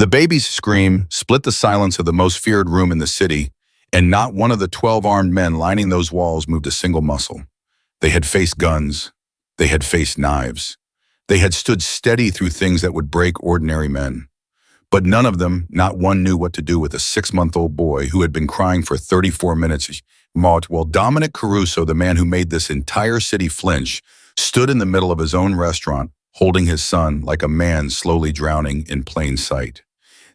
The baby's scream split the silence of the most feared room in the city, and not one of the 12 armed men lining those walls moved a single muscle. They had faced guns. They had faced knives. They had stood steady through things that would break ordinary men. But none of them, not one, knew what to do with a 6-month-old boy who had been crying for 34 minutes. While Dominic Caruso, the man who made this entire city flinch, stood in the middle of his own restaurant, holding his son like a man slowly drowning in plain sight.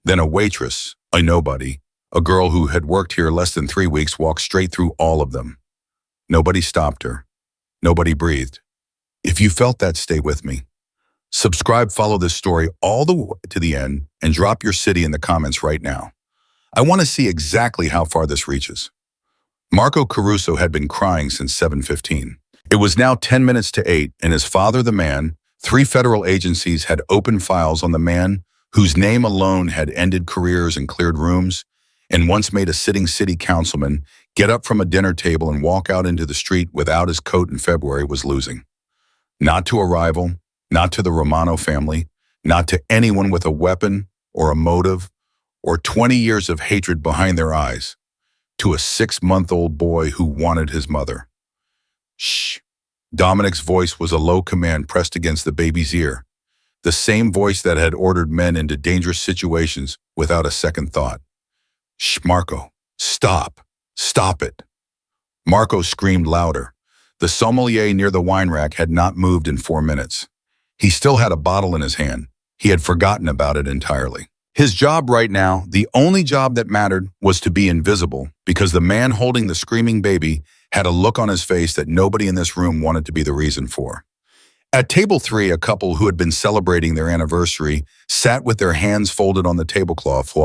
Then a waitress, a nobody, a girl who had worked here less than 3 weeks, walked straight through all of them. Nobody stopped her. Nobody breathed. If you felt that, stay with me. Subscribe, follow this story all the way to the end, and drop your city in the comments right now. I want to see exactly how far this reaches. Marco Caruso had been crying since 7:15. It was now 10 minutes to 8, and his father, the man, 3 federal agencies had opened files on the man whose name alone had ended careers and cleared rooms, and once made a sitting city councilman get up from a dinner table and walk out into the street without his coat in February was losing. Not to a rival, not to the Romano family, not to anyone with a weapon or a motive or 20 years of hatred behind their eyes, to a 6-month-old boy who wanted his mother. Shh. Dominic's voice was a low command pressed against the baby's ear, the same voice that had ordered men into dangerous situations without a second thought. Shh, Marco, stop. Stop it. Marco screamed louder. The sommelier near the wine rack had not moved in 4 minutes. He still had a bottle in his hand. He had forgotten about it entirely. His job right now, the only job that mattered, was to be invisible, because the man holding the screaming baby had a look on his face that nobody in this room wanted to be the reason for. At table 3, a couple who had been celebrating their anniversary sat with their hands folded on the tablecloth,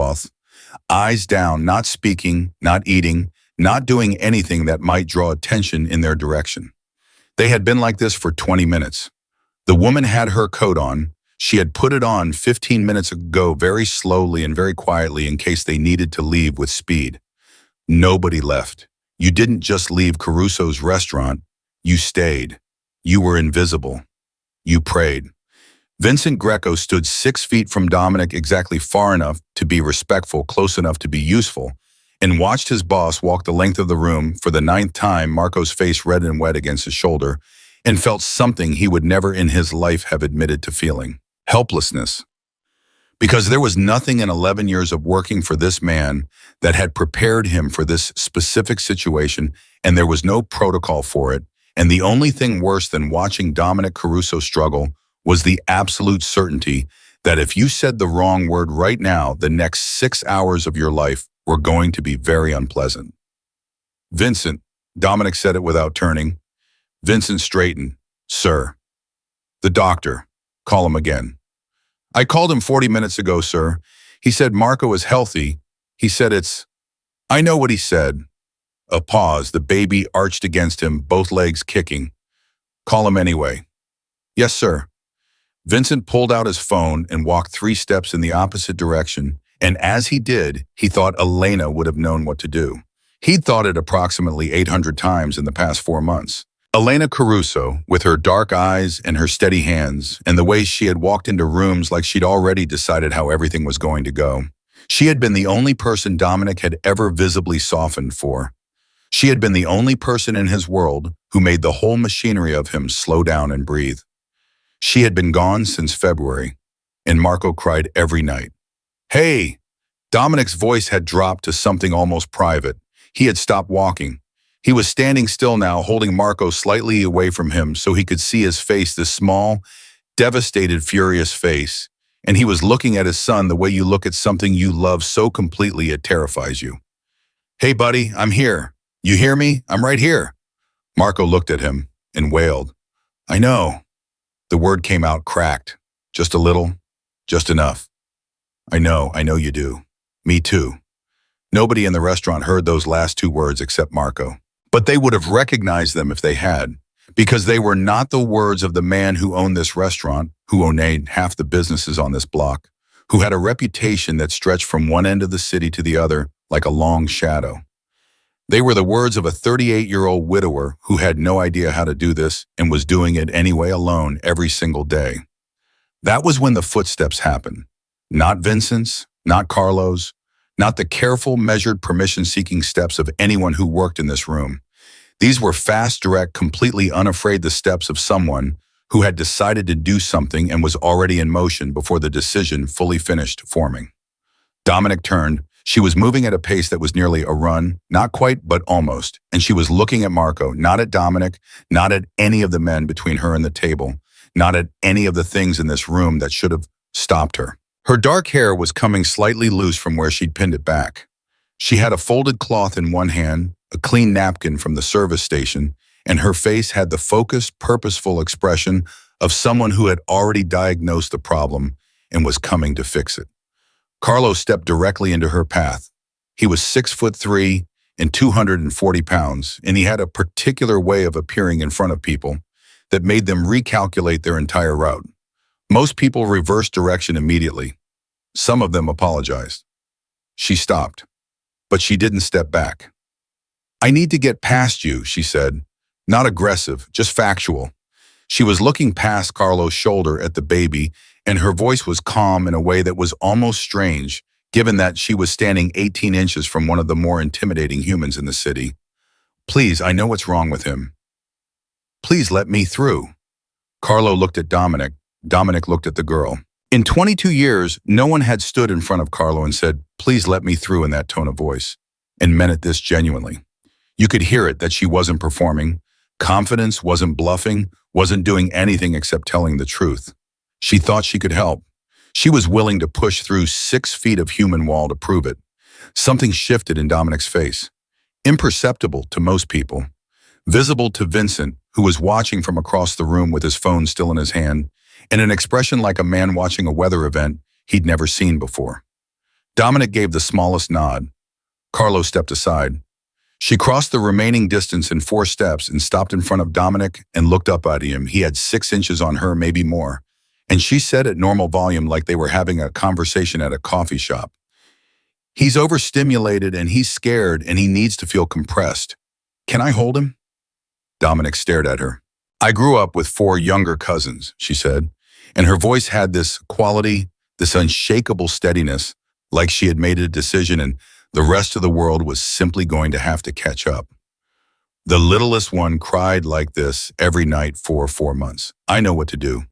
eyes down, not speaking, not eating, not doing anything that might draw attention in their direction. They had been like this for 20 minutes. The woman had her coat on. She had put it on 15 minutes ago, very slowly and very quietly, in case they needed to leave with speed. Nobody left. You didn't just leave Caruso's restaurant. You stayed. You were invisible. You prayed. Vincent Greco stood 6 feet from Dominic, exactly far enough to be respectful, close enough to be useful, and watched his boss walk the length of the room. For the 9th time, Marco's face red and wet against his shoulder, and felt something he would never in his life have admitted to feeling: helplessness. Because there was nothing in 11 years of working for this man that had prepared him for this specific situation, and there was no protocol for it. And the only thing worse than watching Dominic Caruso struggle was the absolute certainty that if you said the wrong word right now, the next 6 hours of your life were going to be very unpleasant. Vincent, Dominic said it without turning. Vincent straightened. Sir. The doctor. Call him again. I called him 40 minutes ago, sir. He said Marco is healthy. He said it's... I know what he said. A pause. The baby arched against him, both legs kicking. Call him anyway. Yes, sir. Vincent pulled out his phone and walked 3 steps in the opposite direction, and as he did, he thought Elena would have known what to do. He'd thought it approximately 800 times in the past 4 months. Elena Caruso, with her dark eyes and her steady hands, and the way she had walked into rooms like she'd already decided how everything was going to go. She had been the only person Dominic had ever visibly softened for. She had been the only person in his world who made the whole machinery of him slow down and breathe. She had been gone since February, and Marco cried every night. Hey! Dominic's voice had dropped to something almost private. He had stopped walking. He was standing still now, holding Marco slightly away from him so he could see his face, this small, devastated, furious face. And he was looking at his son the way you look at something you love so completely it terrifies you. Hey, buddy, I'm here. You hear me? I'm right here. Marco looked at him and wailed. I know. The word came out cracked. Just a little, just enough. I know you do. Me too. Nobody in the restaurant heard those last 2 words except Marco. But they would have recognized them if they had, because they were not the words of the man who owned this restaurant, who owned half the businesses on this block, who had a reputation that stretched from one end of the city to the other like a long shadow. They were the words of a 38-year-old widower who had no idea how to do this and was doing it anyway alone every single day. That was when the footsteps happened. Not Vincent's, Not Carlo's, not the careful, measured, permission-seeking steps of anyone who worked in this room. These were fast, direct, completely unafraid the steps of someone who had decided to do something and was already in motion before the decision fully finished forming. Dominic turned. She was moving at a pace that was nearly a run, not quite, but almost, and she was looking at Marco, not at Dominic, not at any of the men between her and the table, not at any of the things in this room that should have stopped her. Her dark hair was coming slightly loose from where she'd pinned it back. She had a folded cloth in one hand, a clean napkin from the service station, and her face had the focused, purposeful expression of someone who had already diagnosed the problem and was coming to fix it. Carlo stepped directly into her path. He was 6'3" and 240 pounds, and he had a particular way of appearing in front of people that made them recalculate their entire route. Most people reversed direction immediately. Some of them apologized. She stopped, but she didn't step back. "I need to get past you," she said. Not aggressive, just factual. She was looking past Carlo's shoulder at the baby, and her voice was calm in a way that was almost strange, given that she was standing 18 inches from one of the more intimidating humans in the city. "Please, I know what's wrong with him. Please let me through." Carlo looked at Dominic. Dominic looked at the girl. In 22 years, no one had stood in front of Carlo and said, "Please let me through," in that tone of voice, and meant it this genuinely. You could hear it that she wasn't performing. Confidence, wasn't bluffing, wasn't doing anything except telling the truth. She thought she could help. She was willing to push through 6 feet of human wall to prove it. Something shifted in Dominic's face. Imperceptible to most people. Visible to Vincent, who was watching from across the room with his phone still in his hand, and an expression like a man watching a weather event he'd never seen before. Dominic gave the smallest nod. Carlo stepped aside. She crossed the remaining distance in 4 steps and stopped in front of Dominic and looked up at him. He had 6 inches on her, maybe more. And she said at normal volume, like they were having a conversation at a coffee shop, "He's overstimulated and he's scared and he needs to feel compressed. Can I hold him?" Dominic stared at her. "I grew up with 4 younger cousins," she said, and her voice had this quality, this unshakable steadiness, like she had made a decision and the rest of the world was simply going to have to catch up. "The littlest one cried like this every night for 4 months. I know what to do.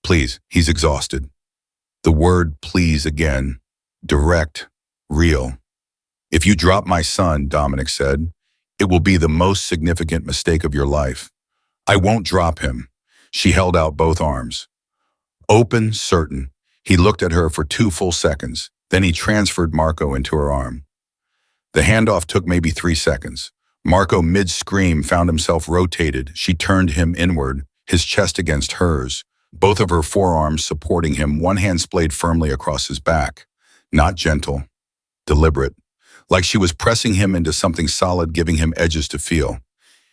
Please, he's exhausted." The word please again. Direct, real. "If you drop my son," Dominic said, "it will be the most significant mistake of your life." "I won't drop him." She held out both arms. Open, certain. He looked at her for 2 full seconds. Then he transferred Marco into her arm. The handoff took maybe 3 seconds. Marco, mid-scream, found himself rotated. She turned him inward, his chest against hers, both of her forearms supporting him, one hand splayed firmly across his back. Not gentle, deliberate, like she was pressing him into something solid, giving him edges to feel.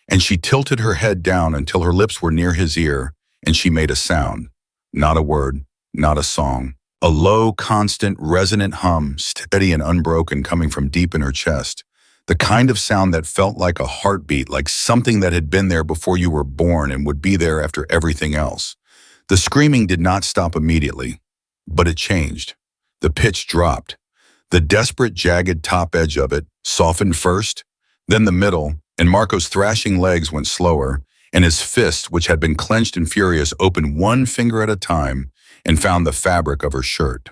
And she tilted her head down until her lips were near his ear, and she made a sound. Not a word, not a song. A low, constant, resonant hum, steady and unbroken, coming from deep in her chest. The kind of sound that felt like a heartbeat, like something that had been there before you were born and would be there after everything else. The screaming did not stop immediately, but it changed. The pitch dropped. The desperate, jagged top edge of it softened first, then the middle, and Marco's thrashing legs went slower, and his fist, which had been clenched and furious, opened one finger at a time and found the fabric of her shirt.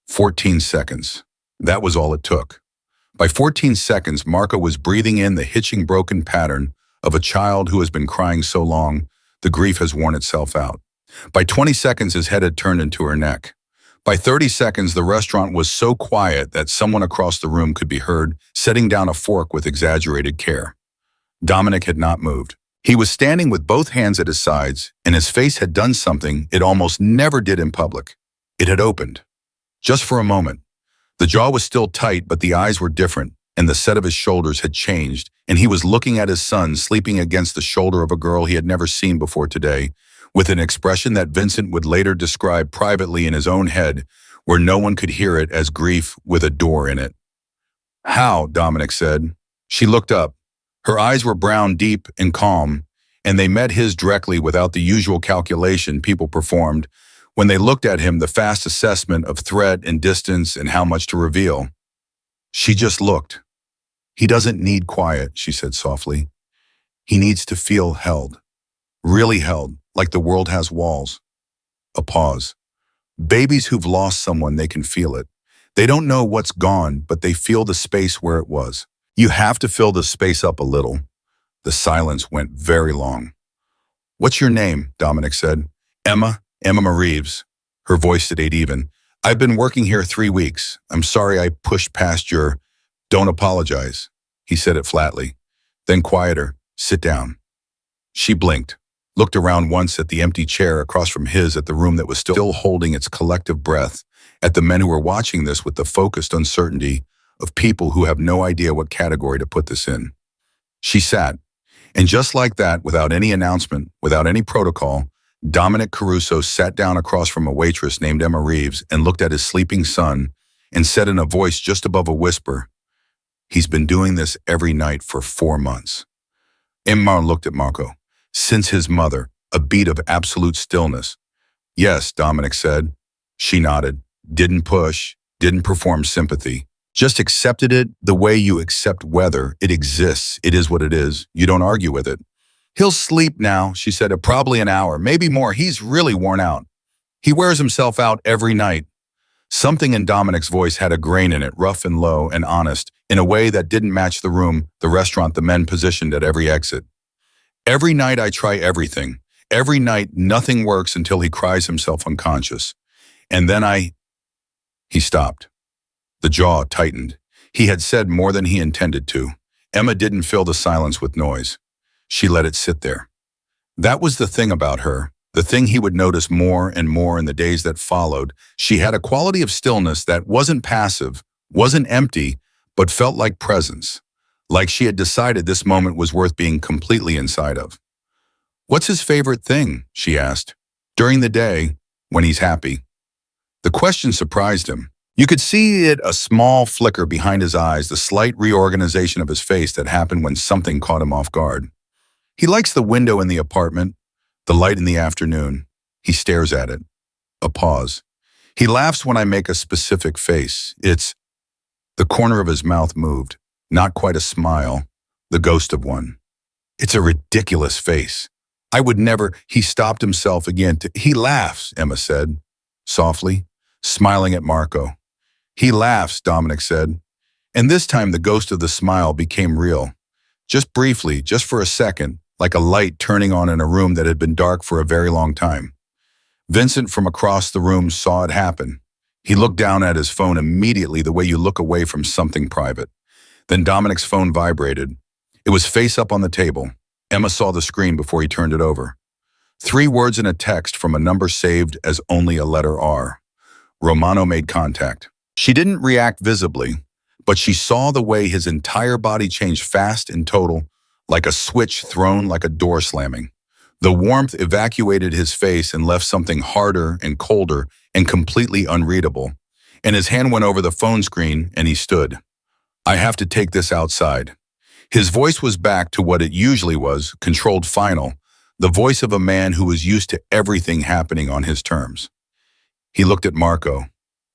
14 seconds. That was all it took. By 14 seconds, Marco was breathing in the hitching, broken pattern of a child who has been crying so long, the grief has worn itself out. By 20 seconds, his head had turned into her neck. By 30 seconds, the restaurant was so quiet that someone across the room could be heard setting down a fork with exaggerated care. Dominic had not moved. He was standing with both hands at his sides, and his face had done something it almost never did in public. It had opened. Just for a moment. The jaw was still tight, but the eyes were different, and the set of his shoulders had changed, and he was looking at his son sleeping against the shoulder of a girl he had never seen before today, with an expression that Vincent would later describe privately in his own head, where no one could hear it, as grief with a door in it. "How?" Dominic said. She looked up. Her eyes were brown, deep, and calm, and they met his directly without the usual calculation people performed, When they looked at him, the fast assessment of threat and distance and how much to reveal. She just looked. He doesn't need quiet, she said softly. He needs to feel held. Really held, like the world has walls. A pause. Babies who've lost someone, they can feel it. They don't know what's gone, but they feel the space where it was. You have to fill the space up a little. The silence went very long. What's your name? Dominic said. Emma Reeves. Her voice stayed even. I've been working here 3 weeks. I'm sorry I pushed past your... Don't apologize. He said it flatly. Then quieter. Sit down. She blinked, looked around once at the empty chair across from his, at the room that was still holding its collective breath, at the men who were watching this with the focused uncertainty of people who have no idea what category to put this in. She sat, and just like that, without any announcement, without any protocol, Dominic Caruso sat down across from a waitress named Emma Reeves and looked at his sleeping son and said in a voice just above a whisper, "He's been doing this every night for 4 months." Emma looked at Marco. Since his mother, a beat of absolute stillness. Yes, Dominic said. She nodded, didn't push, didn't perform sympathy. Just accepted it the way you accept weather. It exists. It is what it is. You don't argue with it. He'll sleep now, she said, probably an hour, maybe more. He's really worn out. He wears himself out every night. Something in Dominic's voice had a grain in it, rough and low and honest, in a way that didn't match the room, the restaurant, the men positioned at every exit. Every night I try everything. Every night nothing works until he cries himself unconscious. And then He stopped. The jaw tightened. He had said more than he intended to. Emma didn't fill the silence with noise. She let it sit there. That was the thing about her, the thing he would notice more and more in the days that followed. She had a quality of stillness that wasn't passive, wasn't empty, but felt like presence, like she had decided this moment was worth being completely inside of. What's his favorite thing? She asked. During the day, when he's happy. The question surprised him. You could see it, a small flicker behind his eyes, the slight reorganization of his face that happened when something caught him off guard. He likes the window in the apartment, the light in the afternoon. He stares at it. A pause. He laughs when I make a specific face. The corner of his mouth moved. Not quite a smile, the ghost of one. It's a ridiculous face. I would never... He stopped himself again. He laughs, Emma said, softly, smiling at Marco. He laughs, Dominic said. And this time the ghost of the smile became real. Just briefly, just for a second, like a light turning on in a room that had been dark for a very long time. Vincent from across the room saw it happen. He looked down at his phone immediately, the way you look away from something private. Then Dominic's phone vibrated. It was face up on the table. Emma saw the screen before he turned it over. 3 words in a text from a number saved as only a letter R. Romano made contact. She didn't react visibly, but she saw the way his entire body changed fast and total, like a switch thrown, like a door slamming. The warmth evacuated his face and left something harder and colder and completely unreadable. And his hand went over the phone screen and he stood. I have to take this outside. His voice was back to what it usually was, controlled, final, the voice of a man who was used to everything happening on his terms. He looked at Marco,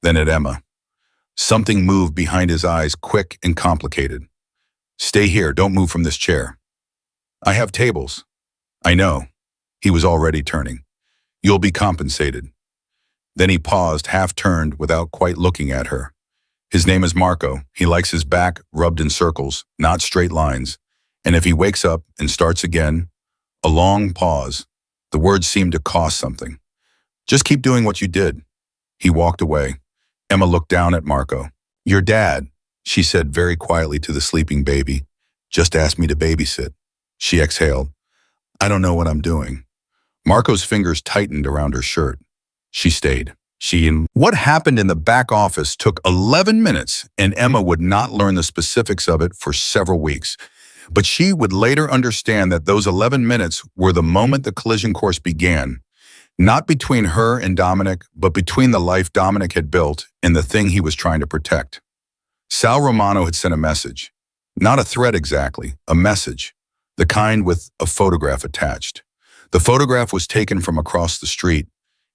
then at Emma. Something moved behind his eyes, quick and complicated. Stay here, don't move from this chair. I have tables. I know. He was already turning. You'll be compensated. Then he paused, half-turned, without quite looking at her. His name is Marco. He likes his back rubbed in circles, not straight lines. And if he wakes up and starts again, a long pause. The words seemed to cost something. Just keep doing what you did. He walked away. Emma looked down at Marco. Your dad, she said very quietly to the sleeping baby, just asked me to babysit. She exhaled. I don't know what I'm doing. Marco's fingers tightened around her shirt. She stayed. What happened in the back office took 11 minutes, and Emma would not learn the specifics of it for several weeks. But she would later understand that those 11 minutes were the moment the collision course began, not between her and Dominic, but between the life Dominic had built and the thing he was trying to protect. Sal Romano had sent a message. Not a threat exactly, a message, the kind with a photograph attached. The photograph was taken from across the street.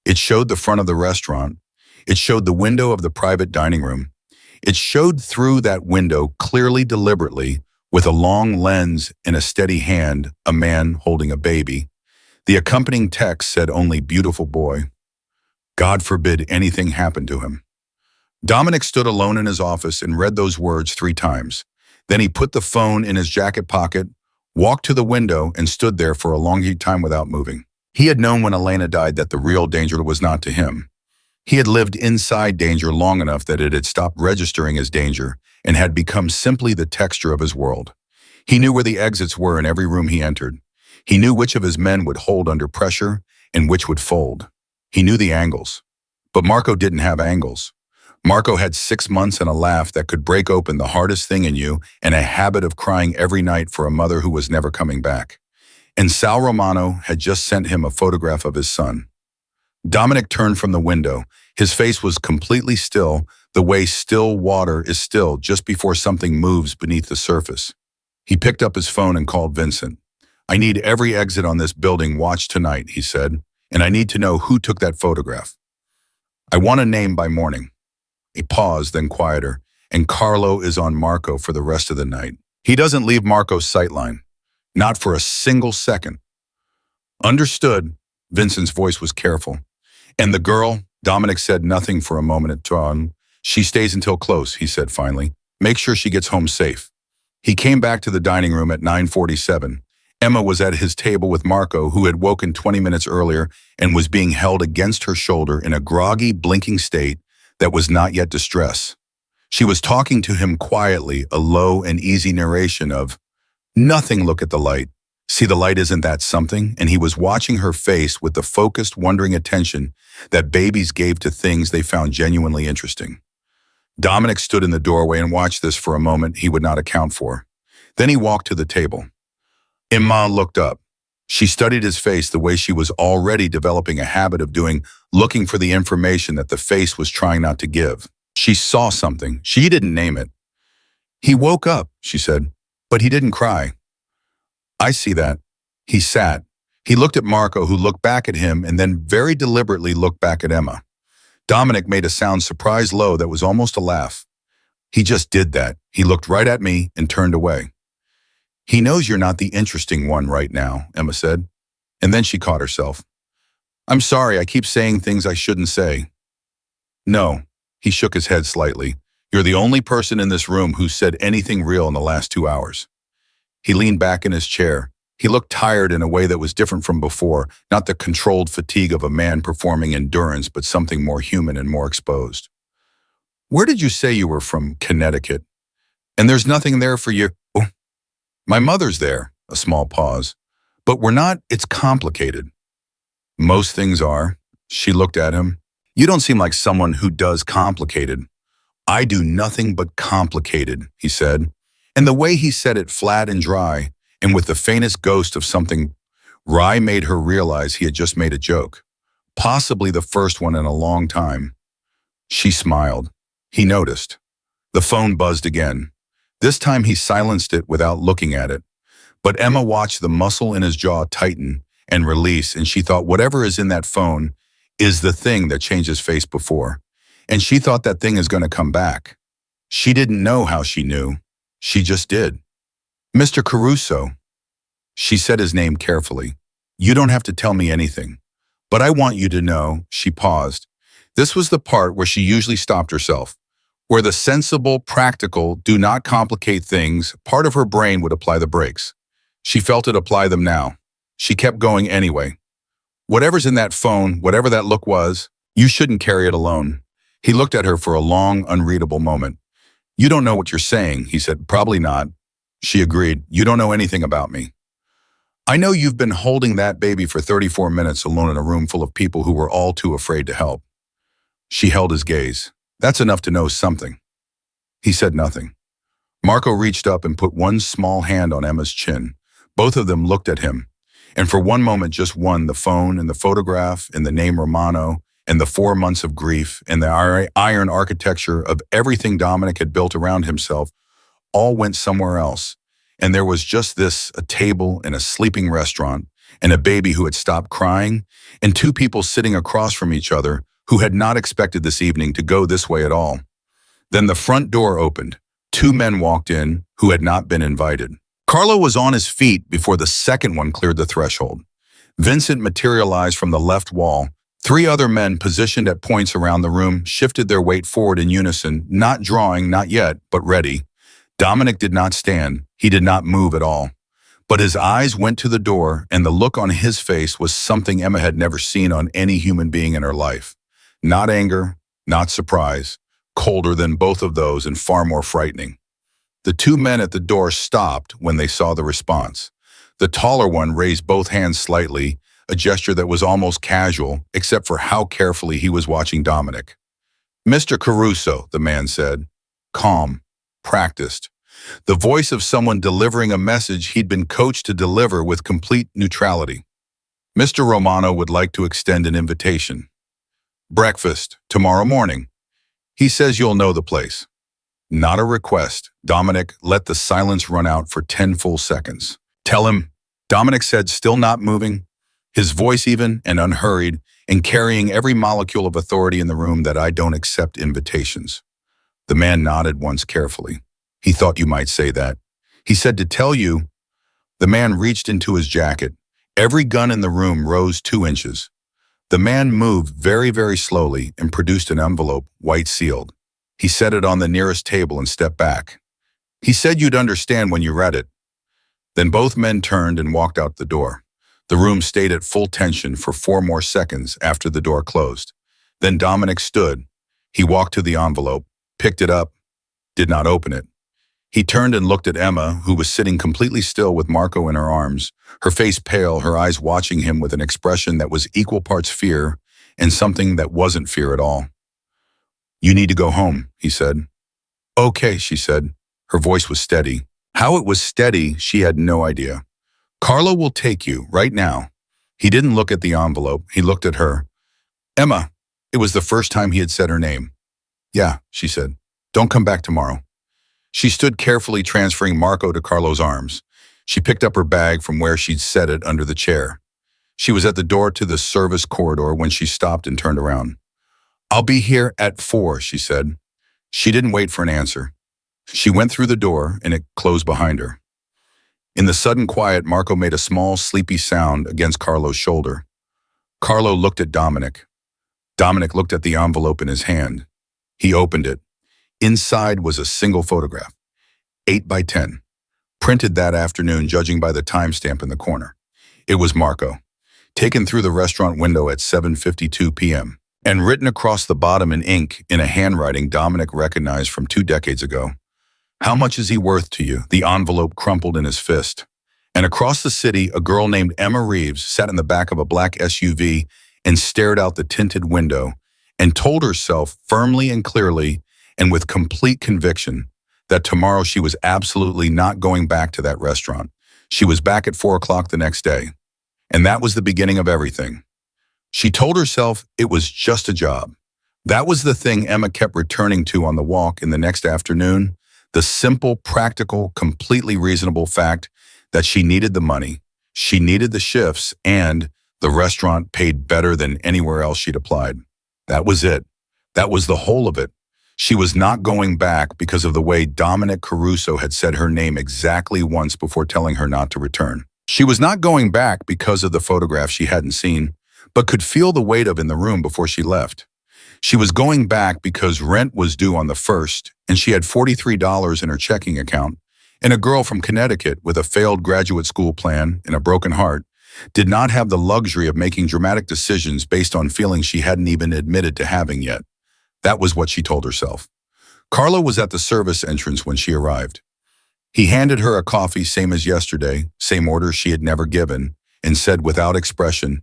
It showed the front of the restaurant. It showed the window of the private dining room. It showed through that window clearly, deliberately, with a long lens in a steady hand, a man holding a baby. The accompanying text said only "beautiful boy." God forbid anything happened to him. Dominic stood alone in his office and read those words 3 times. Then he put the phone in his jacket pocket, walked to the window, and stood there for a long time without moving. He had known when Elena died that the real danger was not to him. He had lived inside danger long enough that it had stopped registering as danger and had become simply the texture of his world. He knew where the exits were in every room he entered. He knew which of his men would hold under pressure and which would fold. He knew the angles. But Marco didn't have angles. Marco had 6 months and a laugh that could break open the hardest thing in you and a habit of crying every night for a mother who was never coming back. And Sal Romano had just sent him a photograph of his son. Dominic turned from the window. His face was completely still, the way still water is still just before something moves beneath the surface. He picked up his phone and called Vincent. "I need every exit on this building watched tonight," he said, "and I need to know who took that photograph. I want a name by morning." A pause, then quieter, "And Carlo is on Marco for the rest of the night. He doesn't leave Marco's sightline. Not for a single second." "Understood." Vincent's voice was careful. "And the girl?" Dominic said nothing for a moment at time. "She stays until close," he said finally. "Make sure she gets home safe." He came back to the dining room at 9:47. Emma was at his table with Marco, who had woken 20 minutes earlier and was being held against her shoulder in a groggy, blinking state that was not yet distress. She was talking to him quietly, a low and easy narration of, "Nothing, look at the light. See, the light isn't that something?" And he was watching her face with the focused, wondering attention that babies gave to things they found genuinely interesting. Dominic stood in the doorway and watched this for a moment he would not account for. Then he walked to the table. Emma looked up. She studied his face the way she was already developing a habit of doing, looking for the information that the face was trying not to give. She saw something. She didn't name it. "He woke up," she said, "but he didn't cry." "I see that." He sat. He looked at Marco, who looked back at him and then very deliberately looked back at Emma. Dominic made a sound surprised low that was almost a laugh. "He just did that. He looked right at me and turned away." "He knows you're not the interesting one right now," Emma said. And then she caught herself. "I'm sorry, I keep saying things I shouldn't say." "No." He shook his head slightly. "You're the only person in this room who said anything real in the last 2 hours." He leaned back in his chair. He looked tired in a way that was different from before, not the controlled fatigue of a man performing endurance, but something more human and more exposed. "Where did you say you were from?" "Connecticut." "And there's nothing there for you?" "Oh, my mother's there." A small pause. "But we're not, it's complicated." "Most things are." She looked at him. "You don't seem like someone who does complicated." "I do nothing but complicated," he said. And the way he said it, flat and dry, and with the faintest ghost of something wry, made her realize he had just made a joke. Possibly the first one in a long time. She smiled. He noticed. The phone buzzed again. This time he silenced it without looking at it. But Emma watched the muscle in his jaw tighten and release, and she thought whatever is in that phone is the thing that changed his face before. And she thought that thing is going to come back. She didn't know how she knew. She just did. "Mr. Caruso." She said his name carefully. "You don't have to tell me anything. But I want you to know," she paused. This was the part where she usually stopped herself, where the sensible, practical, do not complicate things, part of her brain would apply the brakes. She felt it apply them now. She kept going anyway. "Whatever's in that phone, whatever that look was, you shouldn't carry it alone." He looked at her for a long, unreadable moment. "You don't know what you're saying," he said. "Probably not." She agreed. "You don't know anything about me. I know you've been holding that baby for 34 minutes alone in a room full of people who were all too afraid to help." She held his gaze. "That's enough to know something." He said nothing. Marco reached up and put one small hand on Emma's chin. Both of them looked at him. And for one moment, just one, the phone and the photograph and the name Romano and the 4 months of grief and the iron architecture of everything Dominic had built around himself all went somewhere else. And there was just this, a table in a sleeping restaurant, and a baby who had stopped crying, and two people sitting across from each other who had not expected this evening to go this way at all. Then the front door opened. Two men walked in who had not been invited. Carlo was on his feet before the second one cleared the threshold. Vincent materialized from the left wall. Three other men positioned at points around the room shifted their weight forward in unison, not drawing, not yet, but ready. Dominic did not stand. He did not move at all. But his eyes went to the door, and the look on his face was something Emma had never seen on any human being in her life. Not anger, not surprise, colder than both of those and far more frightening. The two men at the door stopped when they saw the response. The taller one raised both hands slightly, a gesture that was almost casual, except for how carefully he was watching Dominic. "Mr. Caruso," the man said. Calm, practiced. The voice of someone delivering a message he'd been coached to deliver with complete neutrality. "Mr. Romano would like to extend an invitation. Breakfast, tomorrow morning. He says you'll know the place." Not a request. Dominic let the silence run out for 10 full seconds. "Tell him," Dominic said, still not moving, his voice even and unhurried, and carrying every molecule of authority in the room, "that I don't accept invitations." The man nodded once carefully. "He thought you might say that. He said to tell you." The man reached into his jacket. Every gun in the room rose 2 inches. The man moved very, very slowly and produced an envelope, white sealed. He set it on the nearest table and stepped back. "He said you'd understand when you read it." Then both men turned and walked out the door. The room stayed at full tension for 4 more seconds after the door closed. Then Dominic stood. He walked to the envelope, picked it up, did not open it. He turned and looked at Emma, who was sitting completely still with Marco in her arms, her face pale, her eyes watching him with an expression that was equal parts fear and something that wasn't fear at all. "You need to go home," he said. "Okay," she said. Her voice was steady. How it was steady, she had no idea. "Carlo will take you, right now." He didn't look at the envelope. He looked at her. "Emma." It was the first time he had said her name. "Yeah," she said. "Don't come back tomorrow." She stood carefully transferring Marco to Carlo's arms. She picked up her bag from where she'd set it under the chair. She was at the door to the service corridor when she stopped and turned around. "I'll be here at 4, she said. She didn't wait for an answer. She went through the door and it closed behind her. In the sudden quiet, Marco made a small, sleepy sound against Carlo's shoulder. Carlo looked at Dominic. Dominic looked at the envelope in his hand. He opened it. Inside was a single photograph, 8 by 10, printed that afternoon judging by the timestamp in the corner. It was Marco, taken through the restaurant window at 7:52 p.m., and written across the bottom in ink in a handwriting Dominic recognized from 2 decades ago. "How much is he worth to you?" The envelope crumpled in his fist. And across the city, a girl named Emma Reeves sat in the back of a black SUV and stared out the tinted window and told herself firmly and clearly and with complete conviction that tomorrow she was absolutely not going back to that restaurant. She was back at 4 o'clock the next day. And that was the beginning of everything. She told herself it was just a job. That was the thing Emma kept returning to on the walk in the next afternoon, the simple, practical, completely reasonable fact that she needed the money, she needed the shifts, and the restaurant paid better than anywhere else she'd applied. That was it. That was the whole of it. She was not going back because of the way Dominic Caruso had said her name exactly once before telling her not to return. She was not going back because of the photograph she hadn't seen, but could feel the weight of in the room before she left. She was going back because rent was due on the 1st, and she had $43 in her checking account, and a girl from Connecticut with a failed graduate school plan and a broken heart did not have the luxury of making dramatic decisions based on feelings she hadn't even admitted to having yet. That was what she told herself. Carlo was at the service entrance when she arrived. He handed her a coffee, same as yesterday, same order she had never given, and said without expression,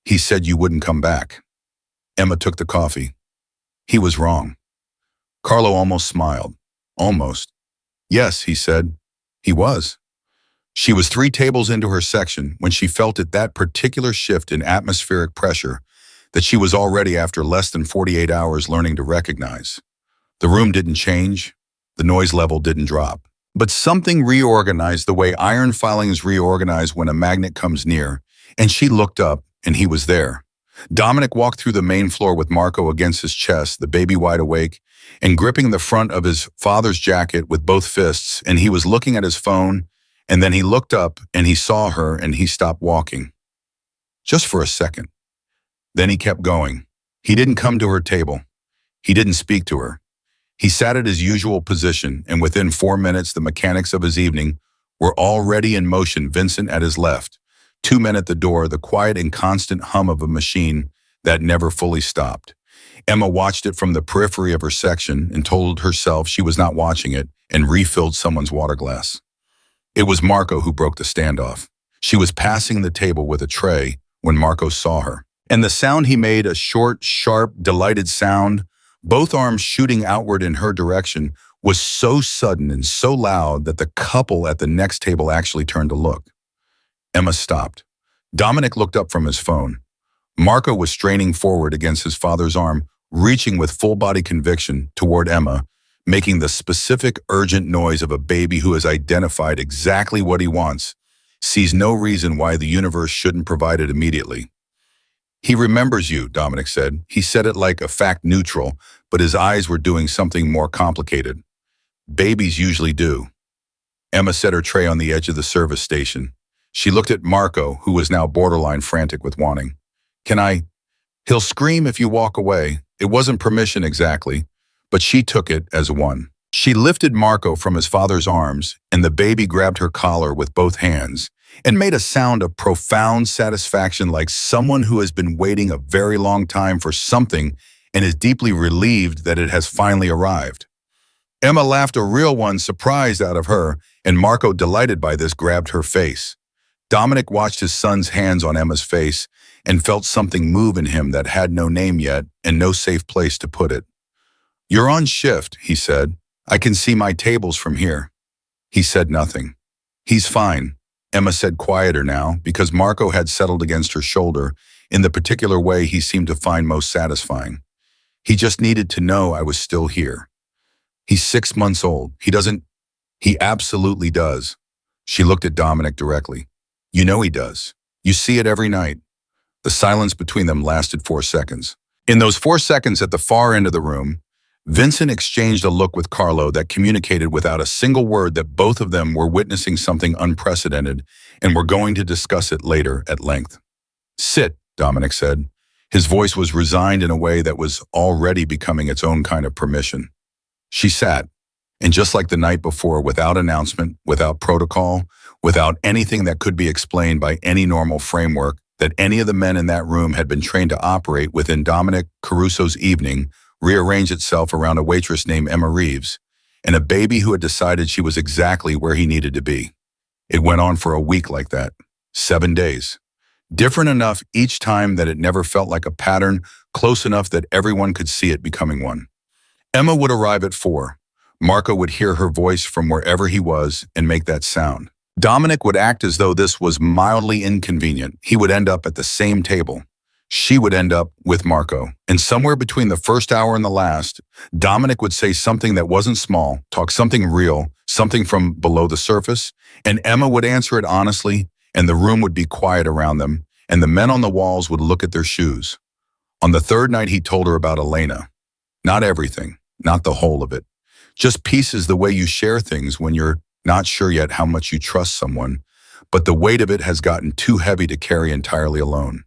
"He said you wouldn't come back." Emma took the coffee. He was wrong. Carlo almost smiled. Almost. "Yes," he said. He was. She was 3 tables into her section when she felt at that particular shift in atmospheric pressure that she was already, after less than 48 hours, learning to recognize. The room didn't change. The noise level didn't drop. But something reorganized the way iron filings reorganize when a magnet comes near, and she looked up, and he was there. Dominic walked through the main floor with Marco against his chest, the baby wide awake, and gripping the front of his father's jacket with both fists, and he was looking at his phone, and then he looked up, and he saw her, and he stopped walking. Just for a second. Then he kept going. He didn't come to her table. He didn't speak to her. He sat at his usual position, and within 4 minutes, the mechanics of his evening were already in motion. Vincent at his left, 2 men at the door, the quiet and constant hum of a machine that never fully stopped. Emma watched it from the periphery of her section and told herself she was not watching it and refilled someone's water glass. It was Marco who broke the standoff. She was passing the table with a tray when Marco saw her. And the sound he made, a short, sharp, delighted sound, both arms shooting outward in her direction, was so sudden and so loud that the couple at the next table actually turned to look. Emma stopped. Dominic looked up from his phone. Marco was straining forward against his father's arm, reaching with full-body conviction toward Emma, making the specific, urgent noise of a baby who has identified exactly what he wants, sees no reason why the universe shouldn't provide it immediately. He remembers you, Dominic said. He said it like a fact neutral, but his eyes were doing something more complicated. Babies usually do. Emma set her tray on the edge of the service station. She looked at Marco, who was now borderline frantic with wanting. Can I? He'll scream if you walk away. It wasn't permission exactly, but she took it as one. She lifted Marco from his father's arms, and the baby grabbed her collar with both hands and made a sound of profound satisfaction, like someone who has been waiting a very long time for something and is deeply relieved that it has finally arrived. Emma laughed, a real one, surprised out of her, and Marco, delighted by this, grabbed her face. Dominic watched his son's hands on Emma's face and felt something move in him that had no name yet and no safe place to put it. You're on shift, he said. I can see my tables from here. He said nothing. He's fine, Emma said, quieter now, because Marco had settled against her shoulder in the particular way he seemed to find most satisfying. He just needed to know I was still here. He's 6 months old. He absolutely does. She looked at Dominic directly. You know he does. You see it every night. The silence between them lasted 4 seconds. In those 4 seconds at the far end of the room, Vincent exchanged a look with Carlo that communicated without a single word that both of them were witnessing something unprecedented and were going to discuss it later at length. Sit, Dominic said. His voice was resigned in a way that was already becoming its own kind of permission. She sat, and just like the night before, without announcement, without protocol, without anything that could be explained by any normal framework that any of the men in that room had been trained to operate within, Dominic Caruso's evening rearranged itself around a waitress named Emma Reeves and a baby who had decided she was exactly where he needed to be. It went on for a week like that, 7 days. Different enough each time that it never felt like a pattern, close enough that everyone could see it becoming one. Emma would arrive at 4. Marco would hear her voice from wherever he was and make that sound. Dominic would act as though this was mildly inconvenient. He would end up at the same table. She would end up with Marco. And somewhere between the first hour and the last, Dominic would say something that wasn't small, talk something real, something from below the surface, and Emma would answer it honestly, and the room would be quiet around them, and the men on the walls would look at their shoes. On the 3rd night, he told her about Elena. Not everything, not the whole of it. Just pieces, the way you share things when you're not sure yet how much you trust someone, but the weight of it has gotten too heavy to carry entirely alone.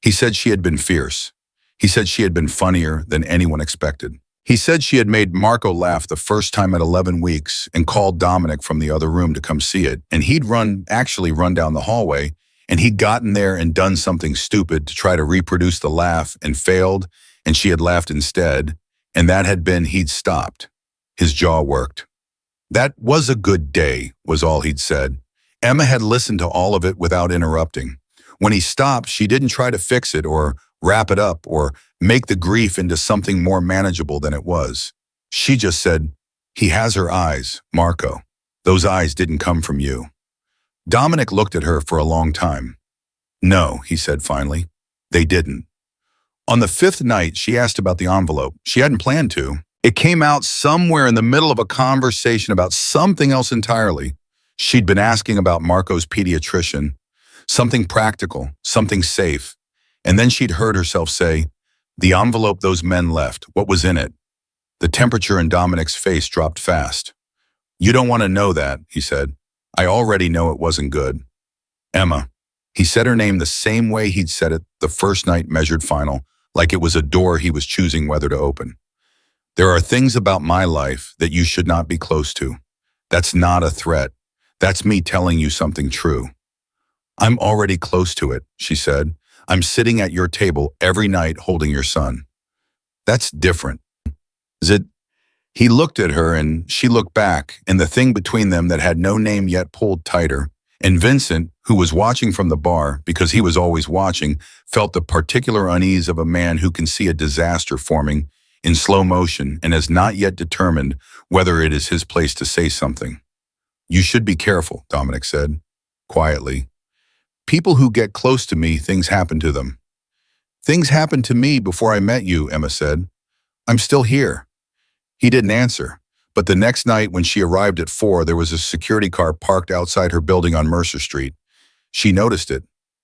He said she had been fierce. He said she had been funnier than anyone expected. He said she had made Marco laugh the first time at 11 weeks and called Dominic from the other room to come see it, and he'd actually run down the hallway, and he'd gotten there and done something stupid to try to reproduce the laugh and failed, and she had laughed instead, and that had been he'd stopped. His jaw worked. That was a good day, was all he'd said. Emma had listened to all of it without interrupting. When he stopped, she didn't try to fix it or wrap it up or make the grief into something more manageable than it was. She just said, he has her eyes, Marco. Those eyes didn't come from you. Dominic looked at her for a long time. No, he said finally, they didn't. On the 5th night, she asked about the envelope. She hadn't planned to. It came out somewhere in the middle of a conversation about something else entirely. She'd been asking about Marco's pediatrician, something practical, something safe. And then she'd heard herself say, "The envelope those men left, what was in it?" The temperature in Dominic's face dropped fast. "You don't want to know that," he said. "I already know it wasn't good." Emma. He said her name the same way he'd said it the first night measured final, like it was a door he was choosing whether to open. "There are things about my life that you should not be close to. That's not a threat. That's me telling you something true." "I'm already close to it," she said. "I'm sitting at your table every night holding your son." "That's different." "Is it?" He looked at her and she looked back, and the thing between them that had no name yet pulled tighter. And Vincent, who was watching from the bar, because he was always watching, felt the particular unease of a man who can see a disaster forming in slow motion and has not yet determined whether it is his place to say something. "You should be careful," Dominic said, quietly. "People who get close to me, things happen to them." "Things happened to me before I met you," Emma said. "I'm still here." He didn't answer, but the next night when she arrived at 4, there was a security car parked outside her building on Mercer Street. She noticed it.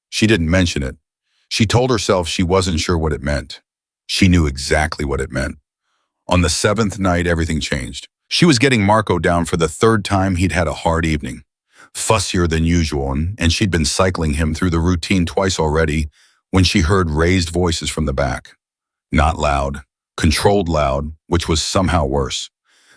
She didn't mention it. She told herself she wasn't sure what it meant. She knew exactly what it meant. On the 7th night, everything changed. She was getting Marco down for the 3rd time. He'd had a hard evening, fussier than usual, and she'd been cycling him through the routine twice already when she heard raised voices from the back. Not loud, controlled loud, which was somehow worse.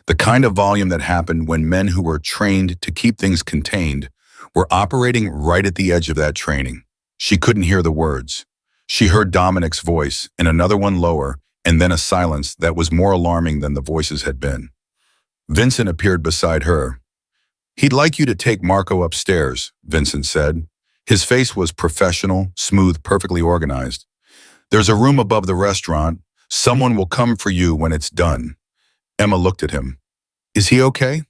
The kind of volume that happened when men who were trained to keep things contained were operating right at the edge of that training. She couldn't hear the words. She heard Dominic's voice and another one lower, and then a silence that was more alarming than the voices had been. Vincent appeared beside her. "He'd like you to take Marco upstairs," Vincent said. His face was professional, smooth, perfectly organized. "There's a room above the restaurant. Someone will come for you when it's done." Emma looked at him. "Is he okay?"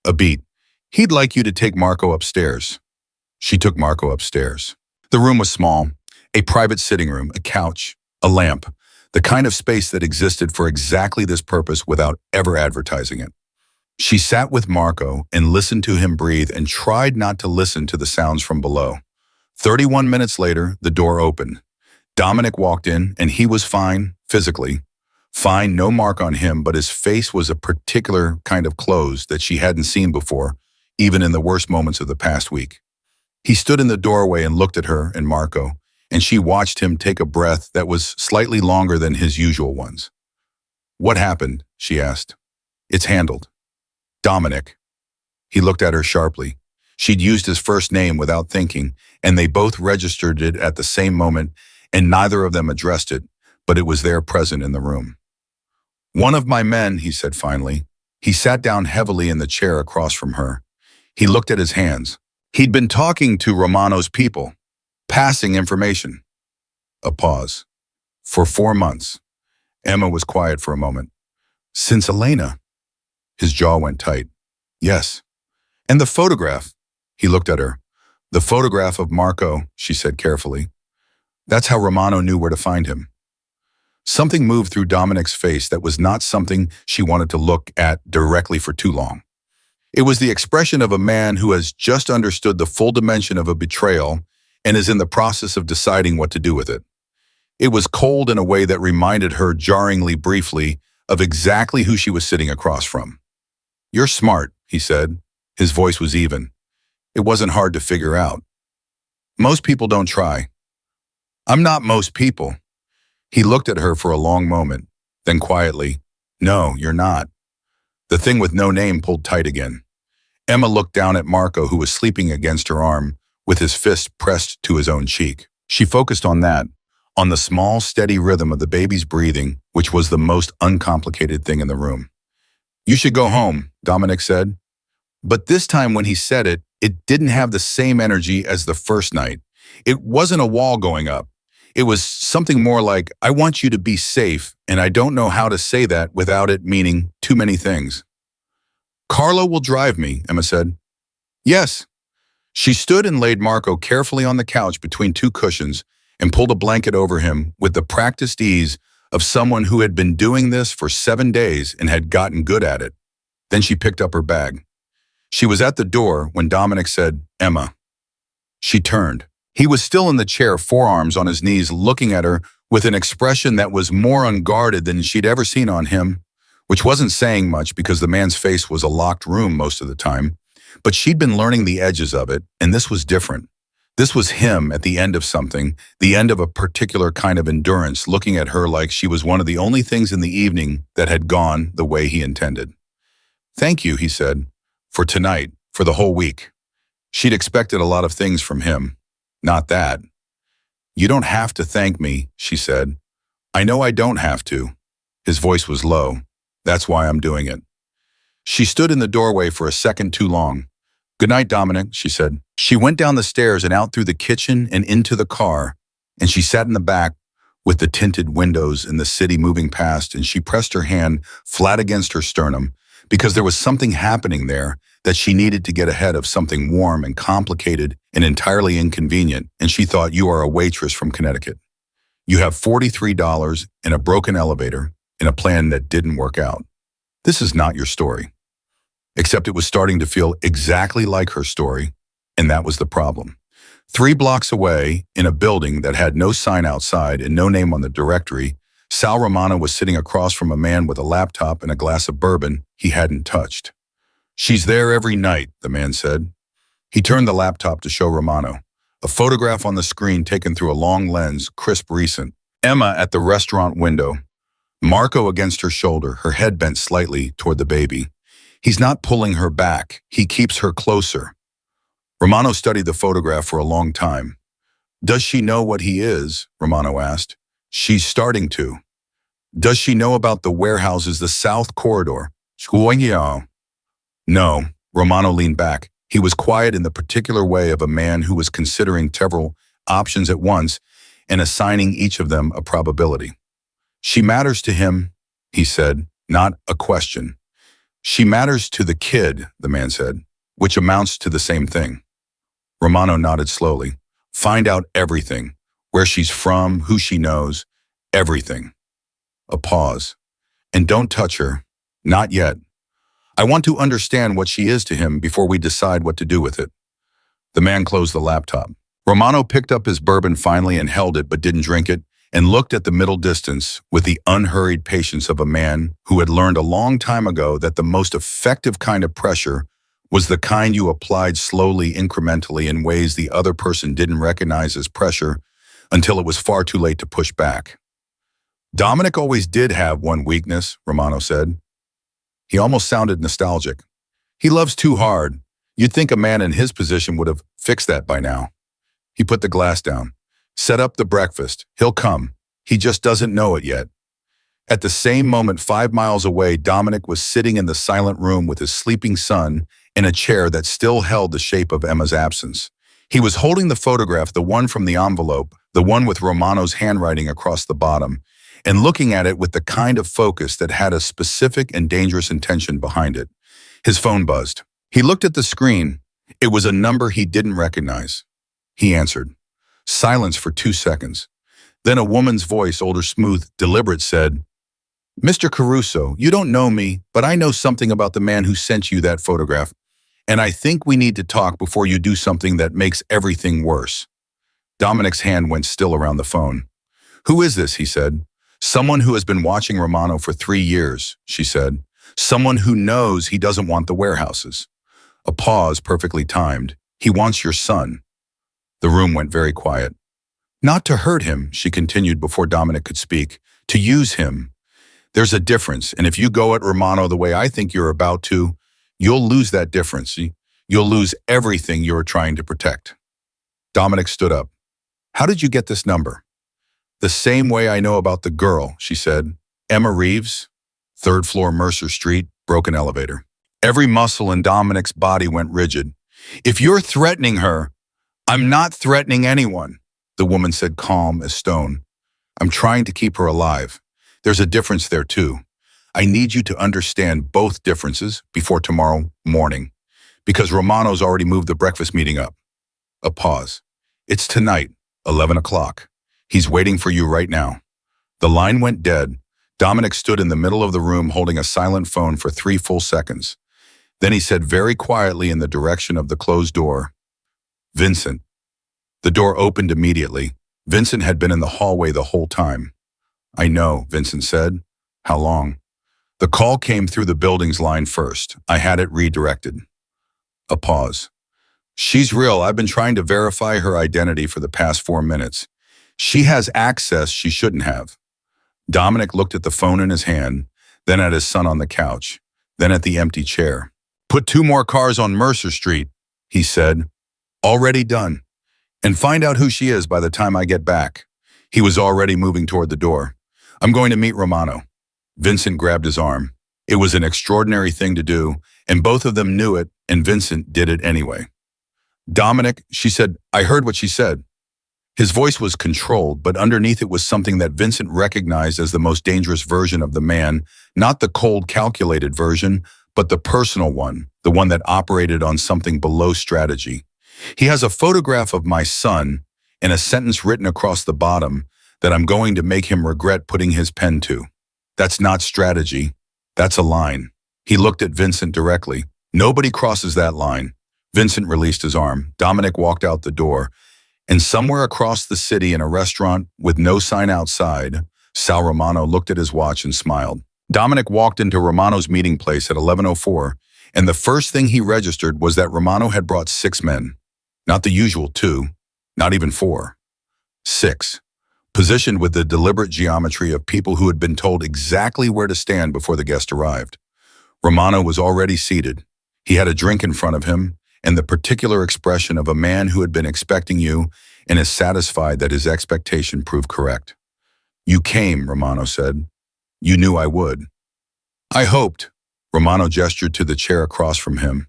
"A beat. He'd like you to take Marco upstairs." She took Marco upstairs. The room was small, a private sitting room, a couch, a lamp, the kind of space that existed for exactly this purpose without ever advertising it. She sat with Marco and listened to him breathe and tried not to listen to the sounds from below. 31 minutes later, the door opened. Dominic walked in, and he was fine, physically. Fine, no mark on him, but his face was a particular kind of closed that she hadn't seen before, even in the worst moments of the past week. He stood in the doorway and looked at her and Marco, and she watched him take a breath that was slightly longer than his usual ones. "What happened?" she asked. "It's handled." "Dominic." He looked at her sharply. She'd used his first name without thinking, and they both registered it at the same moment, and neither of them addressed it, but it was there present in the room. "One of my men," he said finally. He sat down heavily in the chair across from her. He looked at his hands. He'd been talking to Romano's people, passing information. A pause. "For 4 months. Emma was quiet for a moment. "Since Elena?" His jaw went tight. "Yes." "And the photograph?" He looked at her. "The photograph of Marco," she said carefully. "That's how Romano knew where to find him." Something moved through Dominic's face that was not something she wanted to look at directly for too long. It was the expression of a man who has just understood the full dimension of a betrayal and is in the process of deciding what to do with it. It was cold in a way that reminded her jarringly briefly of exactly who she was sitting across from. "You're smart," he said. His voice was even. It wasn't hard to figure out. "Most people don't try." "I'm not most people." He looked at her for a long moment, then quietly, "No, you're not." The thing with no name pulled tight again. Emma looked down at Marco, who was sleeping against her arm, with his fist pressed to his own cheek. She focused on that, on the small, steady rhythm of the baby's breathing, which was the most uncomplicated thing in the room. "You should go home," Dominic said. But this time when he said it, it didn't have the same energy as the first night. It wasn't a wall going up. It was something more like, "I want you to be safe, and I don't know how to say that without it meaning too many things." "Carlo will drive me," Emma said. "Yes." She stood and laid Marco carefully on the couch between 2 cushions and pulled a blanket over him with the practiced ease of someone who had been doing this for 7 days and had gotten good at it. Then she picked up her bag. She was at the door when Dominic said, "Emma." She turned. He was still in the chair, forearms on his knees, looking at her with an expression that was more unguarded than she'd ever seen on him, which wasn't saying much because the man's face was a locked room most of the time. But she'd been learning the edges of it, and this was different. This was him at the end of something, the end of a particular kind of endurance, looking at her like she was one of the only things in the evening that had gone the way he intended. "Thank you," he said, "for tonight, for the whole week." She'd expected a lot of things from him. Not that. "You don't have to thank me," she said. "I know I don't have to." His voice was low. "That's why I'm doing it." She stood in the doorway for a second too long. "Good night, Dominic," she said. She went down the stairs and out through the kitchen and into the car, and she sat in the back with the tinted windows and the city moving past, and she pressed her hand flat against her sternum because there was something happening there that she needed to get ahead of, something warm and complicated and entirely inconvenient, and she thought, "You are a waitress from Connecticut. You have $43 and a broken elevator in a plan that didn't work out. This is not your story." Except it was starting to feel exactly like her story, and that was the problem. 3 blocks away, in a building that had no sign outside and no name on the directory, Sal Romano was sitting across from a man with a laptop and a glass of bourbon he hadn't touched. "She's there every night," the man said. He turned the laptop to show Romano. A photograph on the screen taken through a long lens, crisp recent. Emma at the restaurant window. Marco against her shoulder, her head bent slightly toward the baby. He's not pulling her back. He keeps her closer. Romano studied the photograph for a long time. "Does she know what he is?" Romano asked. "She's starting to." "Does she know about the warehouses, the South Corridor?" "No." Romano leaned back. He was quiet in the particular way of a man who was considering several options at once and assigning each of them a probability. "She matters to him," he said, "not a question." "She matters to the kid," the man said, "which amounts to the same thing." Romano nodded slowly. "Find out everything. Where she's from, who she knows, everything." A pause. "And don't touch her. Not yet. I want to understand what she is to him before we decide what to do with it." The man closed the laptop. Romano picked up his bourbon finally and held it but didn't drink it, and looked at the middle distance with the unhurried patience of a man who had learned a long time ago that the most effective kind of pressure was the kind you applied slowly, incrementally, in ways the other person didn't recognize as pressure until it was far too late to push back. "Dominic always did have one weakness," Romano said. He almost sounded nostalgic. "He loves too hard. You'd think a man in his position would have fixed that by now." He put the glass down. "Set up the breakfast. He'll come. He just doesn't know it yet." At the same moment, 5 miles away, Dominic was sitting in the silent room with his sleeping son in a chair that still held the shape of Emma's absence. He was holding the photograph, the one from the envelope, the one with Romano's handwriting across the bottom, and looking at it with the kind of focus that had a specific and dangerous intention behind it. His phone buzzed. He looked at the screen. It was a number he didn't recognize. He answered. Silence for 2 seconds. Then a woman's voice, older, smooth, deliberate, said, "Mr. Caruso, you don't know me, but I know something about the man who sent you that photograph, and I think we need to talk before you do something that makes everything worse." Dominic's hand went still around the phone. "Who is this?" he said. "Someone who has been watching Romano for 3 years, she said. "Someone who knows he doesn't want the warehouses." A pause, perfectly timed. "He wants your son." The room went very quiet. "Not to hurt him," she continued before Dominic could speak. "To use him. There's a difference, and if you go at Romano the way I think you're about to, you'll lose that difference. You'll lose everything you're trying to protect." Dominic stood up. "How did you get this number?" "The same way I know about the girl," she said. "Emma Reeves, 3rd floor Mercer Street, broken elevator." Every muscle in Dominic's body went rigid. "If you're threatening her—" "I'm not threatening anyone," the woman said, calm as stone. "I'm trying to keep her alive. There's a difference there too. I need you to understand both differences before tomorrow morning, because Romano's already moved the breakfast meeting up." A pause. "It's tonight, 11 o'clock. He's waiting for you right now." The line went dead. Dominic stood in the middle of the room holding a silent phone for 3 full seconds. Then he said very quietly in the direction of the closed door, "Vincent." The door opened immediately. Vincent had been in the hallway the whole time. "I know," Vincent said. "How long?" "The call came through the building's line first. I had it redirected." A pause. "She's real. I've been trying to verify her identity for the past 4 minutes. She has access she shouldn't have." Dominic looked at the phone in his hand, then at his son on the couch, then at the empty chair. "Put 2 more cars on Mercer Street," he said. "Already done. And find out who she is by the time I get back." He was already moving toward the door. "I'm going to meet Romano." Vincent grabbed his arm. It was an extraordinary thing to do, and both of them knew it, and Vincent did it anyway. "Dominic," she said, "I heard what she said." His voice was controlled, but underneath it was something that Vincent recognized as the most dangerous version of the man, not the cold, calculated version, but the personal one, the one that operated on something below strategy. "He has a photograph of my son and a sentence written across the bottom that I'm going to make him regret putting his pen to. That's not strategy. That's a line." He looked at Vincent directly. "Nobody crosses that line." Vincent released his arm. Dominic walked out the door, and somewhere across the city in a restaurant with no sign outside, Sal Romano looked at his watch and smiled. Dominic walked into Romano's meeting place at 11:04, and the first thing he registered was that Romano had brought 6 men. Not the usual 2, not even 4. 6. Positioned with the deliberate geometry of people who had been told exactly where to stand before the guest arrived. Romano was already seated. He had a drink in front of him, and the particular expression of a man who had been expecting you and is satisfied that his expectation proved correct. "You came," Romano said. "You knew I would." "I hoped." Romano gestured to the chair across from him.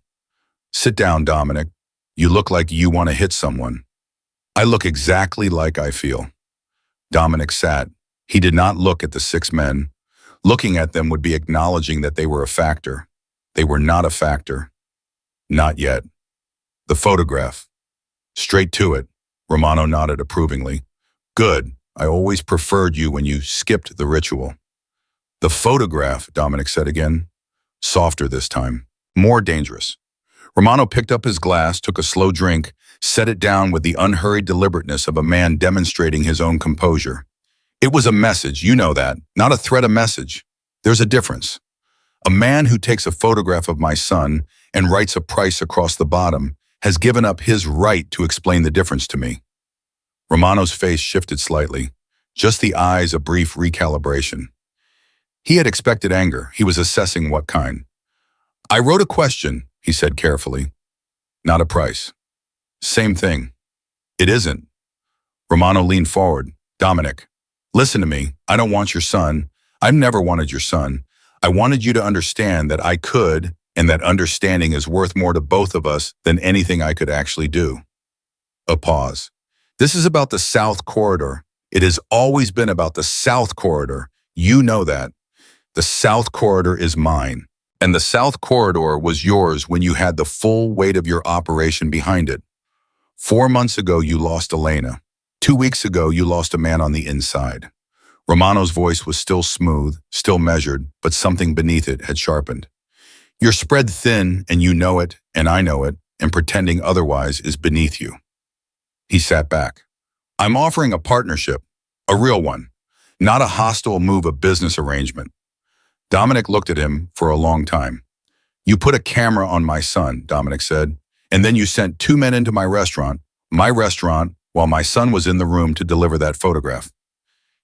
"Sit down, Dominic. You look like you want to hit someone." "I look exactly like I feel." Dominic sat. He did not look at the 6 men. Looking at them would be acknowledging that they were a factor. They were not a factor. Not yet. "The photograph." "Straight to it." Romano nodded approvingly. "Good. I always preferred you when you skipped the ritual." "The photograph," Dominic said again. Softer this time. More dangerous. Romano picked up his glass, took a slow drink, set it down with the unhurried deliberateness of a man demonstrating his own composure. "It was a message, you know that. Not a threat, a message. There's a difference. A man who takes a photograph of my son and writes a price across the bottom has given up his right to explain the difference to me." Romano's face shifted slightly. Just the eyes a brief recalibration. He had expected anger. He was assessing what kind. "I wrote a question," he said carefully. "Not a price." "Same thing." "It isn't." Romano leaned forward. "Dominic, listen to me. I don't want your son. I've never wanted your son. I wanted you to understand that I could, and that understanding is worth more to both of us than anything I could actually do." A pause. "This is about the South Corridor. It has always been about the South Corridor. You know that. The South Corridor is mine. And the South Corridor was yours when you had the full weight of your operation behind it. 4 months ago, you lost Elena. 2 weeks ago, you lost a man on the inside." Romano's voice was still smooth, still measured, but something beneath it had sharpened. "You're spread thin, and you know it, and I know it, and pretending otherwise is beneath you." He sat back. "I'm offering a partnership, a real one, not a hostile move, a business arrangement." Dominic looked at him for a long time. "You put a camera on my son," Dominic said, "and then you sent 2 men into my restaurant, while my son was in the room to deliver that photograph."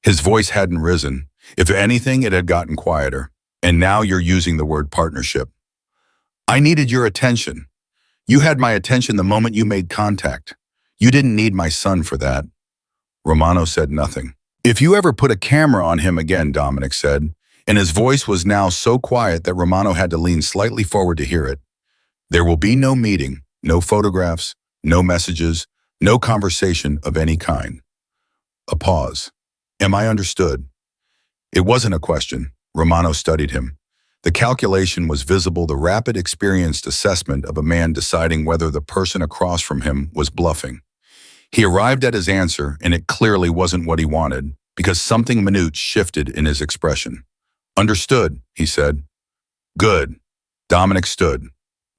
His voice hadn't risen. If anything, it had gotten quieter. "And now you're using the word partnership." "I needed your attention. You had my attention the moment you made contact. You didn't need my son for that." Romano said nothing. "If you ever put a camera on him again," Dominic said, and his voice was now so quiet that Romano had to lean slightly forward to hear it, "there will be no meeting, no photographs, no messages, no conversation of any kind." A pause. "Am I understood?" It wasn't a question. Romano studied him. The calculation was visible, the rapid, experienced assessment of a man deciding whether the person across from him was bluffing. He arrived at his answer, and it clearly wasn't what he wanted, because something minute shifted in his expression. Understood, he said. Good. Dominic stood.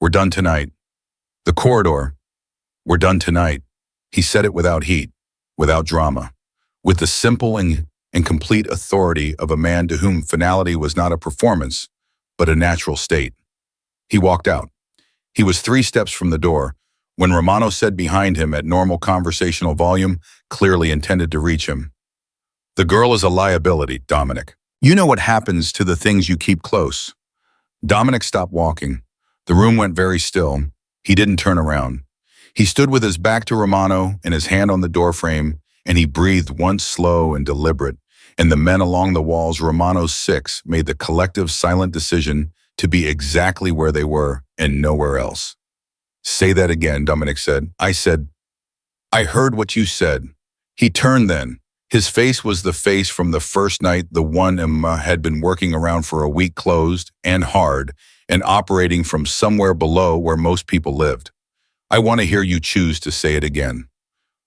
We're done tonight. The corridor. We're done tonight. He said it without heat, without drama, with the simple and complete authority of a man to whom finality was not a performance, but a natural state. He walked out. He was 3 steps from the door when Romano said behind him at normal conversational volume, clearly intended to reach him. The girl is a liability, Dominic. You know what happens to the things you keep close. Dominic stopped walking. The room went very still. He didn't turn around. He stood with his back to Romano and his hand on the doorframe, and he breathed once slow and deliberate, and the men along the walls, Romano's 6, made the collective silent decision to be exactly where they were and nowhere else. Say that again, Dominic said. I heard what you said. He turned then. His face was the face from the first night the one Emma had been working around for a week, closed and hard and operating from somewhere below where most people lived. I want to hear you choose to say it again.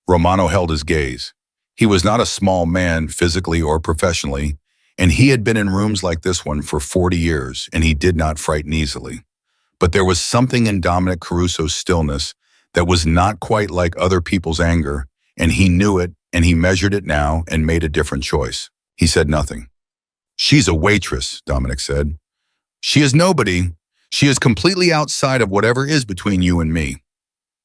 Romano held his gaze. He was not a small man physically or professionally, and he had been in rooms like this one for 40 years, and he did not frighten easily. But there was something in Dominic Caruso's stillness that was not quite like other people's anger, and he knew it, and he measured it now and made a different choice. He said nothing. She's a waitress, Dominic said. She is nobody. She is completely outside of whatever is between you and me.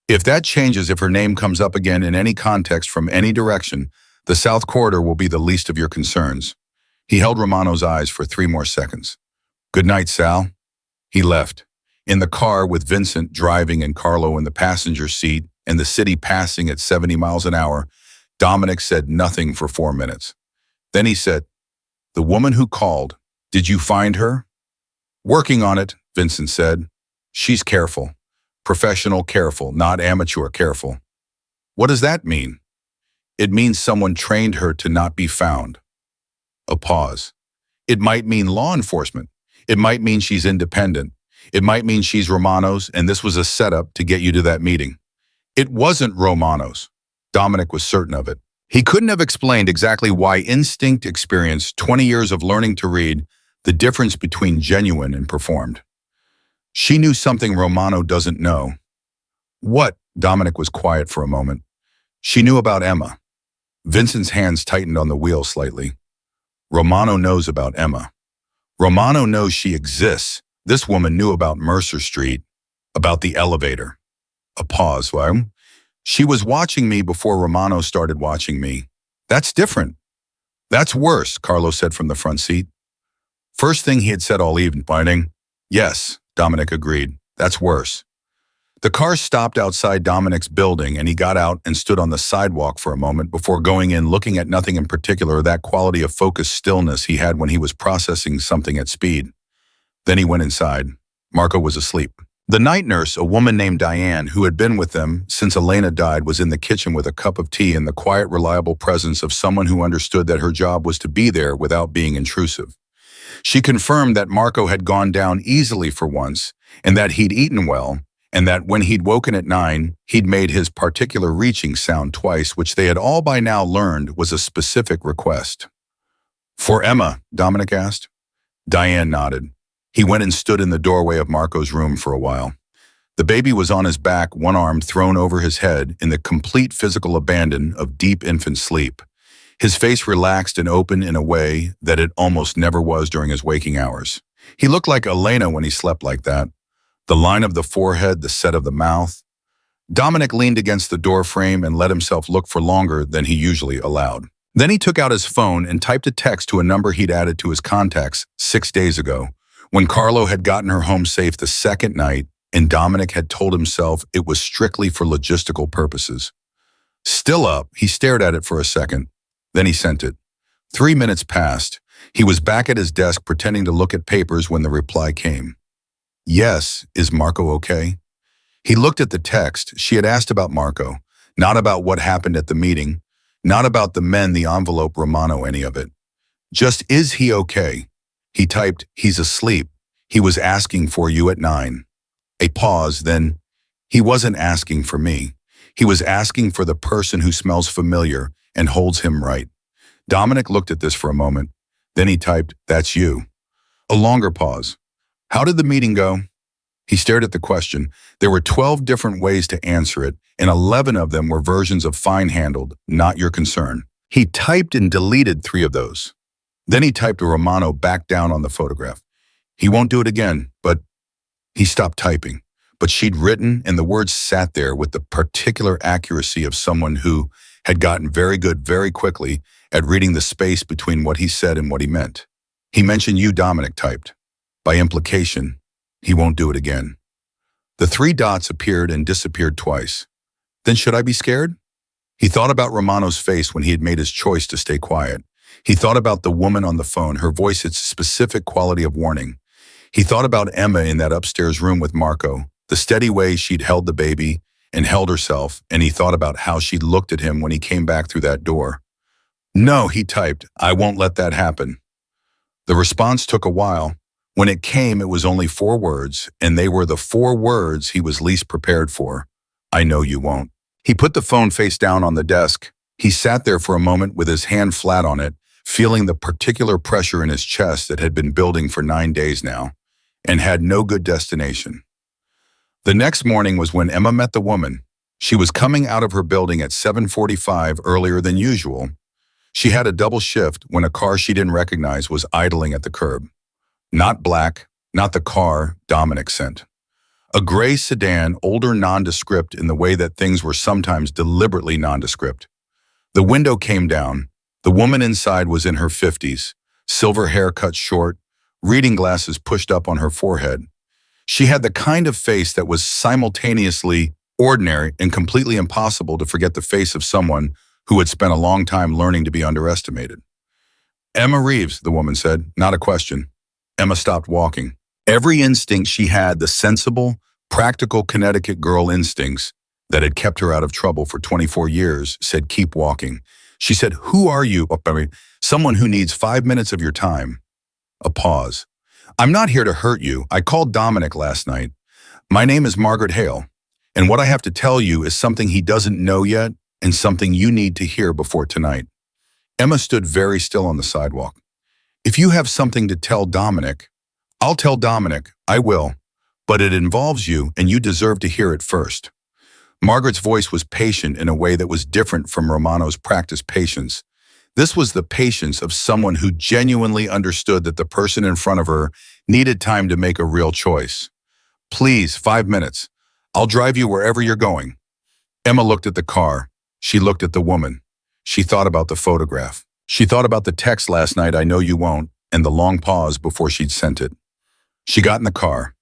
If that changes, if her name comes up again in any context from any direction, the South Corridor will be the least of your concerns. He held Romano's eyes for 3 more seconds. Good night, Sal. He left. In the car with Vincent driving and Carlo in the passenger seat and the city passing at 70 miles an hour, Dominic said nothing for 4 minutes. Then he said, The woman who called, did you find her? Working on it, Vincent said. She's careful. Professional careful, not amateur careful. What does that mean? It means someone trained her to not be found. A pause. It might mean law enforcement. It might mean she's independent. It might mean she's Romano's, and this was a setup to get you to that meeting. It wasn't Romano's. Dominic was certain of it. He couldn't have explained exactly why instinct experienced 20 years of learning to read the difference between genuine and performed. She knew something Romano doesn't know. What? Dominic was quiet for a moment. She knew about Emma. Vincent's hands tightened on the wheel slightly. Romano knows about Emma. Romano knows she exists. This woman knew about Mercer Street, about the elevator. A pause. Well, she was watching me before Romano started watching me. That's different. That's worse, Carlo said from the front seat. First thing he had said all evening. Yes, Dominic agreed. That's worse. The car stopped outside Dominic's building, and he got out and stood on the sidewalk for a moment before going in, looking at nothing in particular, that quality of focused stillness he had when he was processing something at speed. Then he went inside. Marco was asleep. The night nurse, a woman named Diane, who had been with them since Elena died, was in the kitchen with a cup of tea in the quiet, reliable presence of someone who understood that her job was to be there without being intrusive. She confirmed that Marco had gone down easily for once, and that he'd eaten well, and that when he'd woken at 9, he'd made his particular reaching sound twice, which they had all by now learned was a specific request. For Emma, Dominic asked. Diane nodded. He went and stood in the doorway of Marco's room for a while. The baby was on his back, one arm thrown over his head in the complete physical abandon of deep infant sleep. His face relaxed and open in a way that it almost never was during his waking hours. He looked like Elena when he slept like that. The line of the forehead, the set of the mouth. Dominic leaned against the door frame and let himself look for longer than he usually allowed. Then he took out his phone and typed a text to a number he'd added to his contacts 6 days ago, when Carlo had gotten her home safe the second night, and Dominic had told himself it was strictly for logistical purposes. Still up, he stared at it for a second. Then he sent it. 3 minutes passed. He was back at his desk pretending to look at papers when the reply came. Yes, is Marco okay? He looked at the text. She had asked about Marco, not about what happened at the meeting, not about the men, the envelope, Romano, any of it. Just, is he okay? He typed, he's asleep. He was asking for you at 9. A pause, then, he wasn't asking for me. He was asking for the person who smells familiar and holds him right. Dominic looked at this for a moment. Then he typed, "That's you." A longer pause. "How did the meeting go?" He stared at the question. There were 12 different ways to answer it, and 11 of them were versions of "fine handled, not your concern." He typed and deleted 3 of those. Then he typed a Romano back down on the photograph. "He won't do it again, but..." He stopped typing, but she'd written, and the words sat there with the particular accuracy of someone who had gotten very good very quickly at reading the space between what he said and what he meant. "He mentioned you," Dominic typed. "By implication, he won't do it again." The 3 dots appeared and disappeared twice. Then should I be scared? He thought about Romano's face when he had made his choice to stay quiet. He thought about the woman on the phone, her voice, its specific quality of warning. He thought about Emma in that upstairs room with Marco, the steady way she'd held the baby and held herself, and he thought about how she'd looked at him when he came back through that door. "No," he typed, "I won't let that happen." The response took a while. When it came, it was only 4 words, and they were the 4 words he was least prepared for. "I know you won't." He put the phone face down on the desk. He sat there for a moment with his hand flat on it, feeling the particular pressure in his chest that had been building for 9 days now, and had no good destination. The next morning was when Emma met the woman. She was coming out of her building at 7:45 earlier than usual. She had a double shift when a car she didn't recognize was idling at the curb. Not black, not the car Dominic sent. A gray sedan, older, nondescript in the way that things were sometimes deliberately nondescript. The window came down. The woman inside was in her 50s, silver hair cut short, reading glasses pushed up on her forehead. She had the kind of face that was simultaneously ordinary and completely impossible to forget the face of someone who had spent a long time learning to be underestimated. "Emma Reeves," the woman said, not a question. Emma stopped walking. Every instinct she had, the sensible, practical Connecticut girl instincts that had kept her out of trouble for 24 years, said keep walking. She said, "Who are you?" "Someone who needs 5 minutes of your time." A pause. "I'm not here to hurt you. I called Dominic last night. My name is Margaret Hale, and what I have to tell you is something he doesn't know yet and something you need to hear before tonight." Emma stood very still on the sidewalk. "If you have something to tell Dominic..." "I'll tell Dominic, I will, but it involves you and you deserve to hear it first." Margaret's voice was patient in a way that was different from Romano's practiced patience. This was the patience of someone who genuinely understood that the person in front of her needed time to make a real choice. "Please, 5 minutes. I'll drive you wherever you're going." Emma looked at the car. She looked at the woman. She thought about the photograph. She thought about the text last night, "I know you won't," and the long pause before she'd sent it. She got in the car.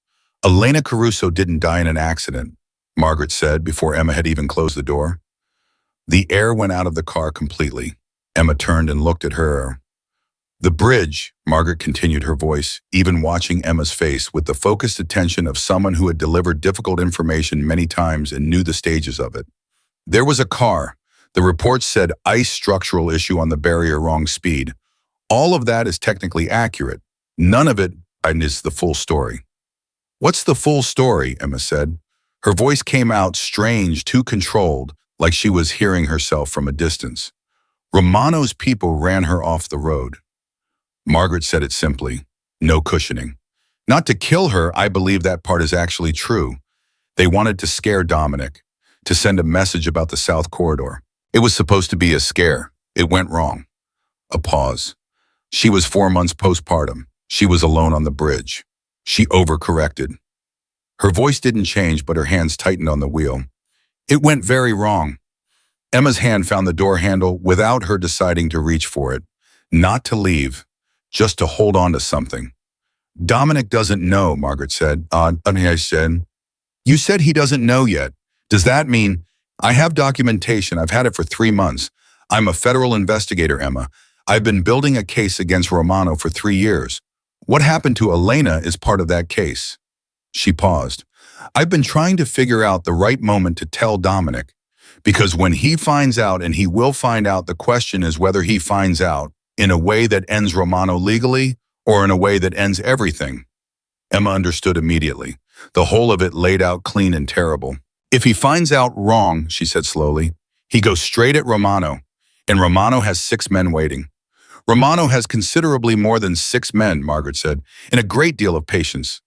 "Elena Caruso didn't die in an accident," Margaret said before Emma had even closed the door. The air went out of the car completely. Emma turned and looked at her. "The bridge," Margaret continued, her voice, even watching Emma's face with the focused attention of someone who had delivered difficult information many times and knew the stages of it. "There was a car. The report said ice structural issue on the barrier, wrong speed. All of that is technically accurate. None of it is the full story." "What's the full story?" Emma said. Her voice came out strange, too controlled, like she was hearing herself from a distance. "Romano's people ran her off the road." Margaret said it simply, no cushioning. "Not to kill her, I believe that part is actually true. They wanted to scare Dominic, to send a message about the South Corridor. It was supposed to be a scare. It went wrong." A pause. "She was 4 months postpartum. She was alone on the bridge. She overcorrected." Her voice didn't change, but her hands tightened on the wheel. "It went very wrong." Emma's hand found the door handle without her deciding to reach for it. Not to leave, just to hold on to something. "Dominic doesn't know," Margaret said. I said, "You said he doesn't know yet. Does that mean..." "I have documentation. I've had it for 3 months. I'm a federal investigator, Emma. I've been building a case against Romano for 3 years. What happened to Elena is part of that case." She paused. "I've been trying to figure out the right moment to tell Dominic. Because when he finds out, and he will find out, the question is whether he finds out in a way that ends Romano legally or in a way that ends everything." Emma understood immediately. The whole of it laid out clean and terrible. "If he finds out wrong," she said slowly, "he goes straight at Romano, and Romano has 6 men waiting. Romano has considerably more than 6 men, Margaret said, and a great deal of patience.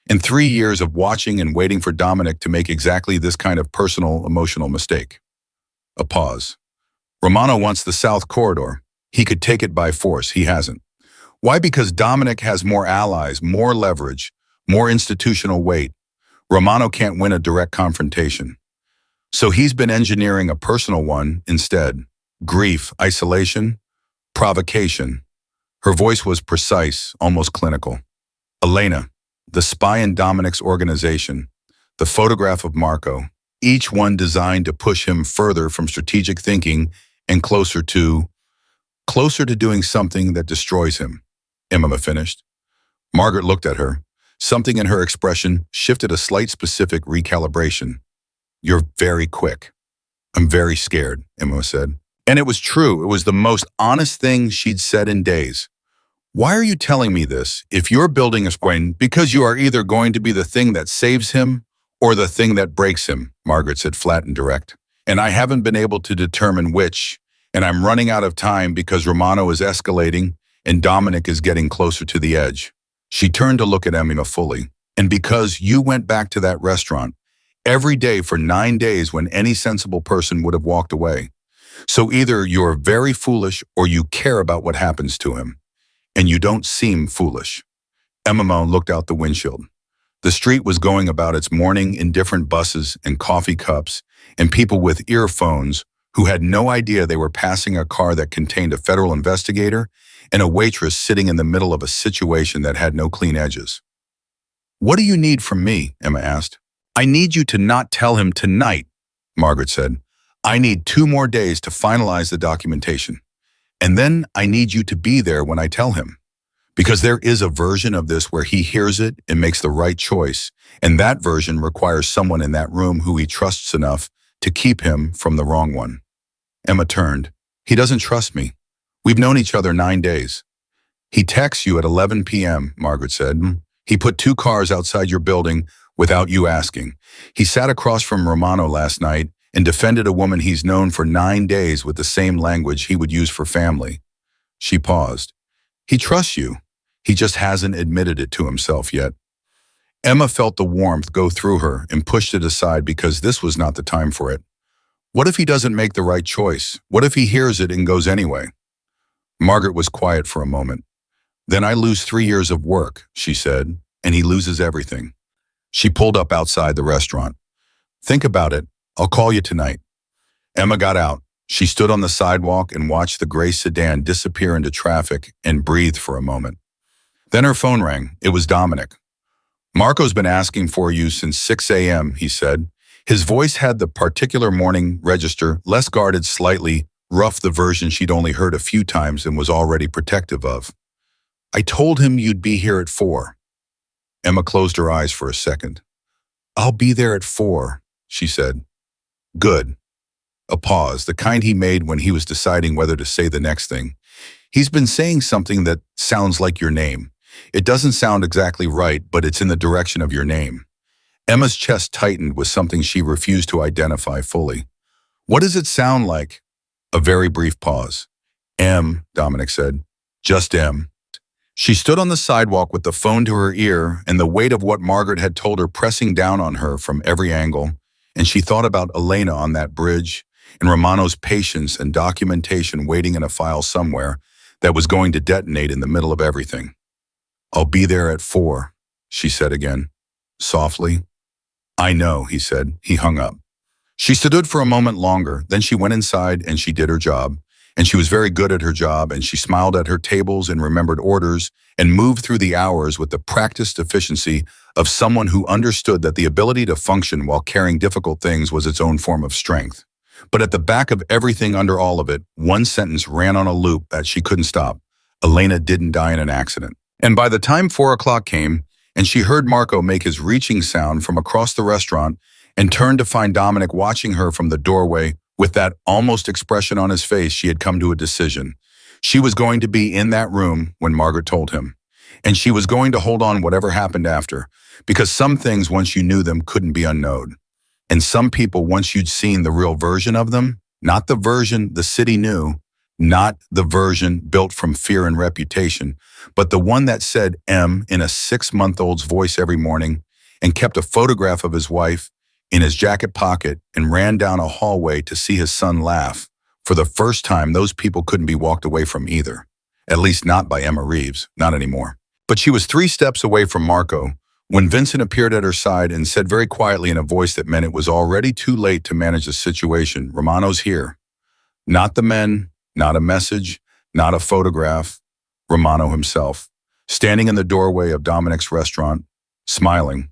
In 3 years of watching and waiting for Dominic to make exactly this kind of personal, emotional mistake. A pause. Romano wants the South Corridor. He could take it by force. He hasn't. Why? Because Dominic has more allies, more leverage, more institutional weight. Romano can't win a direct confrontation. So he's been engineering a personal one instead. Grief, isolation, provocation. Her voice was precise, almost clinical. Elena, the spy in Dominic's organization, the photograph of Marco, each one designed to push him further from strategic thinking and closer to doing something that destroys him. Emma finished. Margaret looked at her. Something in her expression shifted a slight specific recalibration. You're very quick. I'm very scared, Emma said. And it was true. It was the most honest thing she'd said in days. Why are you telling me this? If you're building a square, because you are either going to be the thing that saves him or the thing that breaks him, Margaret said flat and direct. And I haven't been able to determine which, and I'm running out of time because Romano is escalating and Dominic is getting closer to the edge. She turned to look at Emma fully. And because you went back to that restaurant every day for 9 days when any sensible person would have walked away. So either you're very foolish or you care about what happens to him. And you don't seem foolish. Emma looked out the windshield. The street was going about its morning in different buses and coffee cups and people with earphones who had no idea they were passing a car that contained a federal investigator and a waitress sitting in the middle of a situation that had no clean edges. What do you need from me? Emma asked. I need you to not tell him tonight, Margaret said. I need 2 more days to finalize the documentation. And then I need you to be there when I tell him. Because there is a version of this where he hears it and makes the right choice, and that version requires someone in that room who he trusts enough to keep him from the wrong one. Emma turned. He doesn't trust me. We've known each other 9 days. He texts you at 11 p.m., Margaret said. He put 2 cars outside your building without you asking. He sat across from Romano last night and defended a woman he's known for 9 days with the same language he would use for family. She paused. He trusts you. He just hasn't admitted it to himself yet. Emma felt the warmth go through her and pushed it aside because this was not the time for it. What if he doesn't make the right choice? What if he hears it and goes anyway? Margaret was quiet for a moment. Then I lose 3 years of work, she said, and he loses everything. She pulled up outside the restaurant. Think about it. I'll call you tonight. Emma got out. She stood on the sidewalk and watched the gray sedan disappear into traffic and breathed for a moment. Then her phone rang. It was Dominic. Marco's been asking for you since 6 a.m., he said. His voice had the particular morning register, less guarded, slightly rough, the version she'd only heard a few times and was already protective of. I told him you'd be here at 4. Emma closed her eyes for a second. I'll be there at 4, she said. Good. A pause, the kind he made when he was deciding whether to say the next thing. He's been saying something that sounds like your name. It doesn't sound exactly right, but it's in the direction of your name. Emma's chest tightened with something she refused to identify fully. What does it sound like? A very brief pause. M, Dominic said. Just M. She stood on the sidewalk with the phone to her ear and the weight of what Margaret had told her pressing down on her from every angle, and she thought about Elena on that bridge and Romano's patience and documentation waiting in a file somewhere that was going to detonate in the middle of everything. I'll be there at 4, she said again, softly. I know, he said. He hung up. She stood for a moment longer, then she went inside and she did her job. And she was very good at her job, and she smiled at her tables and remembered orders and moved through the hours with the practiced efficiency of someone who understood that the ability to function while carrying difficult things was its own form of strength. But at the back of everything, under all of it, one sentence ran on a loop that she couldn't stop. Elena didn't die in an accident. And by the time 4 o'clock came, and she heard Marco make his reaching sound from across the restaurant and turned to find Dominic watching her from the doorway, with that almost expression on his face, she had come to a decision. She was going to be in that room when Margaret told him. And she was going to hold on whatever happened after, because some things, once you knew them, couldn't be unknown. And some people, once you'd seen the real version of them, not the version the city knew, Not the version built from fear and reputation, but the one that said M in a 6-month-old's voice every morning and kept a photograph of his wife in his jacket pocket and ran down a hallway to see his son laugh. For the first time, those people couldn't be walked away from either. At least not by Emma Reeves, not anymore. But she was 3 steps away from Marco when Vincent appeared at her side and said very quietly in a voice that meant it was already too late to manage the situation, "Romano's here." Not the men, not a message, not a photograph. Romano himself, standing in the doorway of Dominic's restaurant, smiling.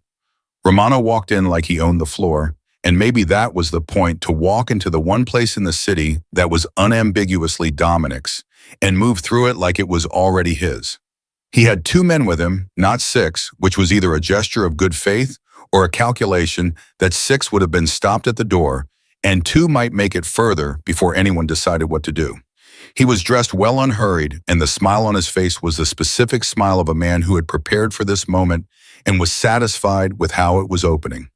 Romano walked in like he owned the floor, and maybe that was the point, to walk into the one place in the city that was unambiguously Dominic's and move through it like it was already his. He had 2 men with him, not 6, which was either a gesture of good faith or a calculation that 6 would have been stopped at the door, and 2 might make it further before anyone decided what to do. He was dressed well unhurried, and the smile on his face was the specific smile of a man who had prepared for this moment and was satisfied with how it was opening.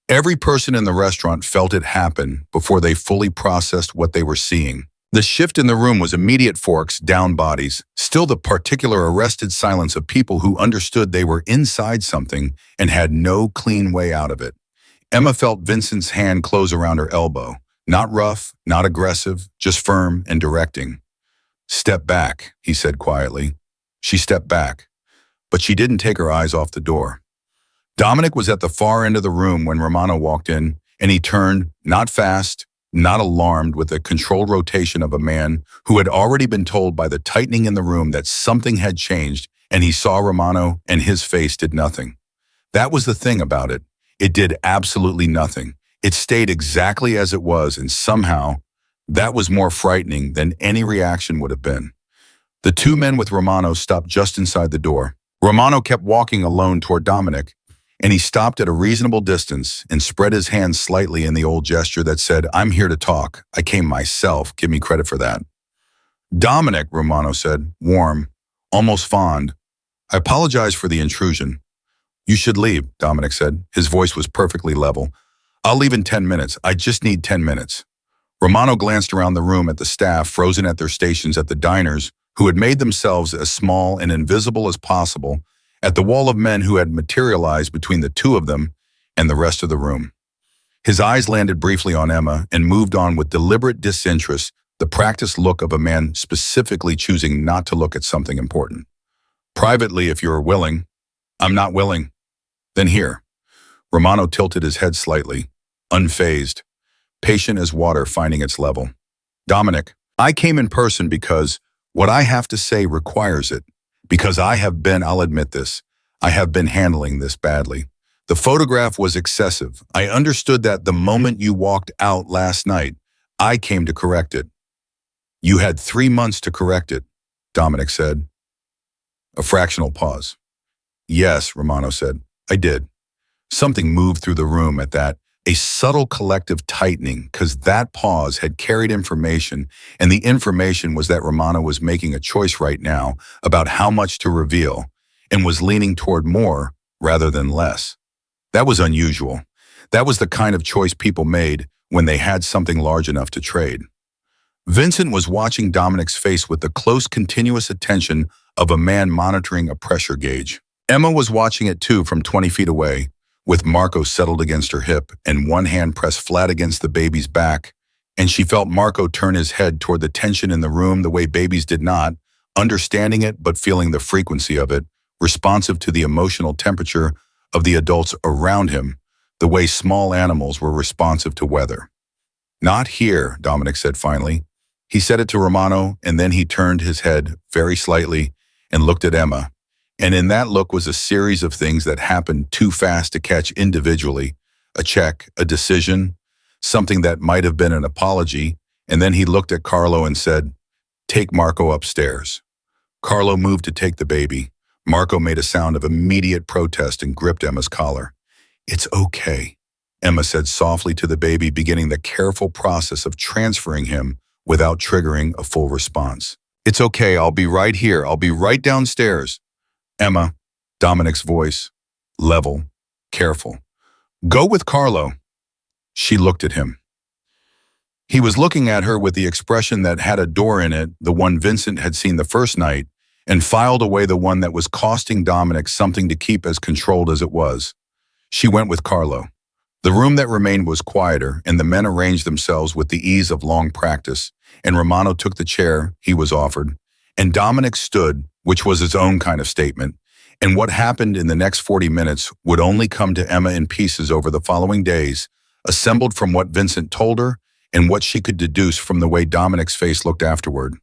Every person in the restaurant felt it happen before they fully processed what they were seeing. The shift in the room was immediate: forks, down bodies, still the particular arrested silence of people who understood they were inside something and had no clean way out of it. Emma felt Vincent's hand close around her elbow. Not rough, not aggressive, just firm and directing. "Step back," he said quietly. She stepped back, but she didn't take her eyes off the door. Dominic was at the far end of the room when Romano walked in, and he turned, not fast, not alarmed, with the controlled rotation of a man who had already been told by the tightening in the room that something had changed, and he saw Romano, and his face did nothing. That was the thing about it. It did absolutely nothing. It stayed exactly as it was, and somehow, that was more frightening than any reaction would have been. The 2 men with Romano stopped just inside the door. Romano kept walking alone toward Dominic, and he stopped at a reasonable distance and spread his hands slightly in the old gesture that said, "I'm here to talk. I came myself. Give me credit for that." "Dominic," Romano said, warm, almost fond, "I apologize for the intrusion." "You should leave," Dominic said. His voice was perfectly level. "I'll leave in 10 minutes. I just need 10 minutes. Romano glanced around the room at the staff frozen at their stations at the diners, who had made themselves as small and invisible as possible, at the wall of men who had materialized between the 2 of them and the rest of the room. His eyes landed briefly on Emma and moved on with deliberate disinterest, the practiced look of a man specifically choosing not to look at something important. "Privately, if you're willing." "I'm not willing." "Then here." Romano tilted his head slightly, unfazed, patient as water finding its level. "Dominic, I came in person because what I have to say requires it. Because I'll admit this, I have been handling this badly. The photograph was excessive. I understood that the moment you walked out last night. I came to correct it." "You had 3 months to correct it," Dominic said. A fractional pause. "Yes," Romano said, "I did." Something moved through the room at that, a subtle collective tightening, because that pause had carried information, and the information was that Romano was making a choice right now about how much to reveal, and was leaning toward more rather than less. That was unusual. That was the kind of choice people made when they had something large enough to trade. Vincent was watching Dominic's face with the close, continuous attention of a man monitoring a pressure gauge. Emma was watching it too from 20 feet away, with Marco settled against her hip and one hand pressed flat against the baby's back, and she felt Marco turn his head toward the tension in the room the way babies did not, understanding it but feeling the frequency of it, responsive to the emotional temperature of the adults around him, the way small animals were responsive to weather. "Not here," Dominic said finally. He said it to Romano, and then he turned his head very slightly and looked at Emma. And in that look was a series of things that happened too fast to catch individually: a check, a decision, something that might have been an apology, and then he looked at Carlo and said, "Take Marco upstairs." Carlo moved to take the baby. Marco made a sound of immediate protest and gripped Emma's collar. "It's okay," Emma said softly to the baby, beginning the careful process of transferring him without triggering a full response. "It's okay, I'll be right here. I'll be right downstairs." "Emma," Dominic's voice, level, careful. "Go with Carlo." She looked at him. He was looking at her with the expression that had a door in it, the one Vincent had seen the first night, and filed away the one that was costing Dominic something to keep as controlled as it was. She went with Carlo. The room that remained was quieter, and the men arranged themselves with the ease of long practice, and Romano took the chair he was offered, and Dominic stood, which was his own kind of statement, and what happened in the next 40 minutes would only come to Emma in pieces over the following days, assembled from what Vincent told her and what she could deduce from the way Dominic's face looked afterward.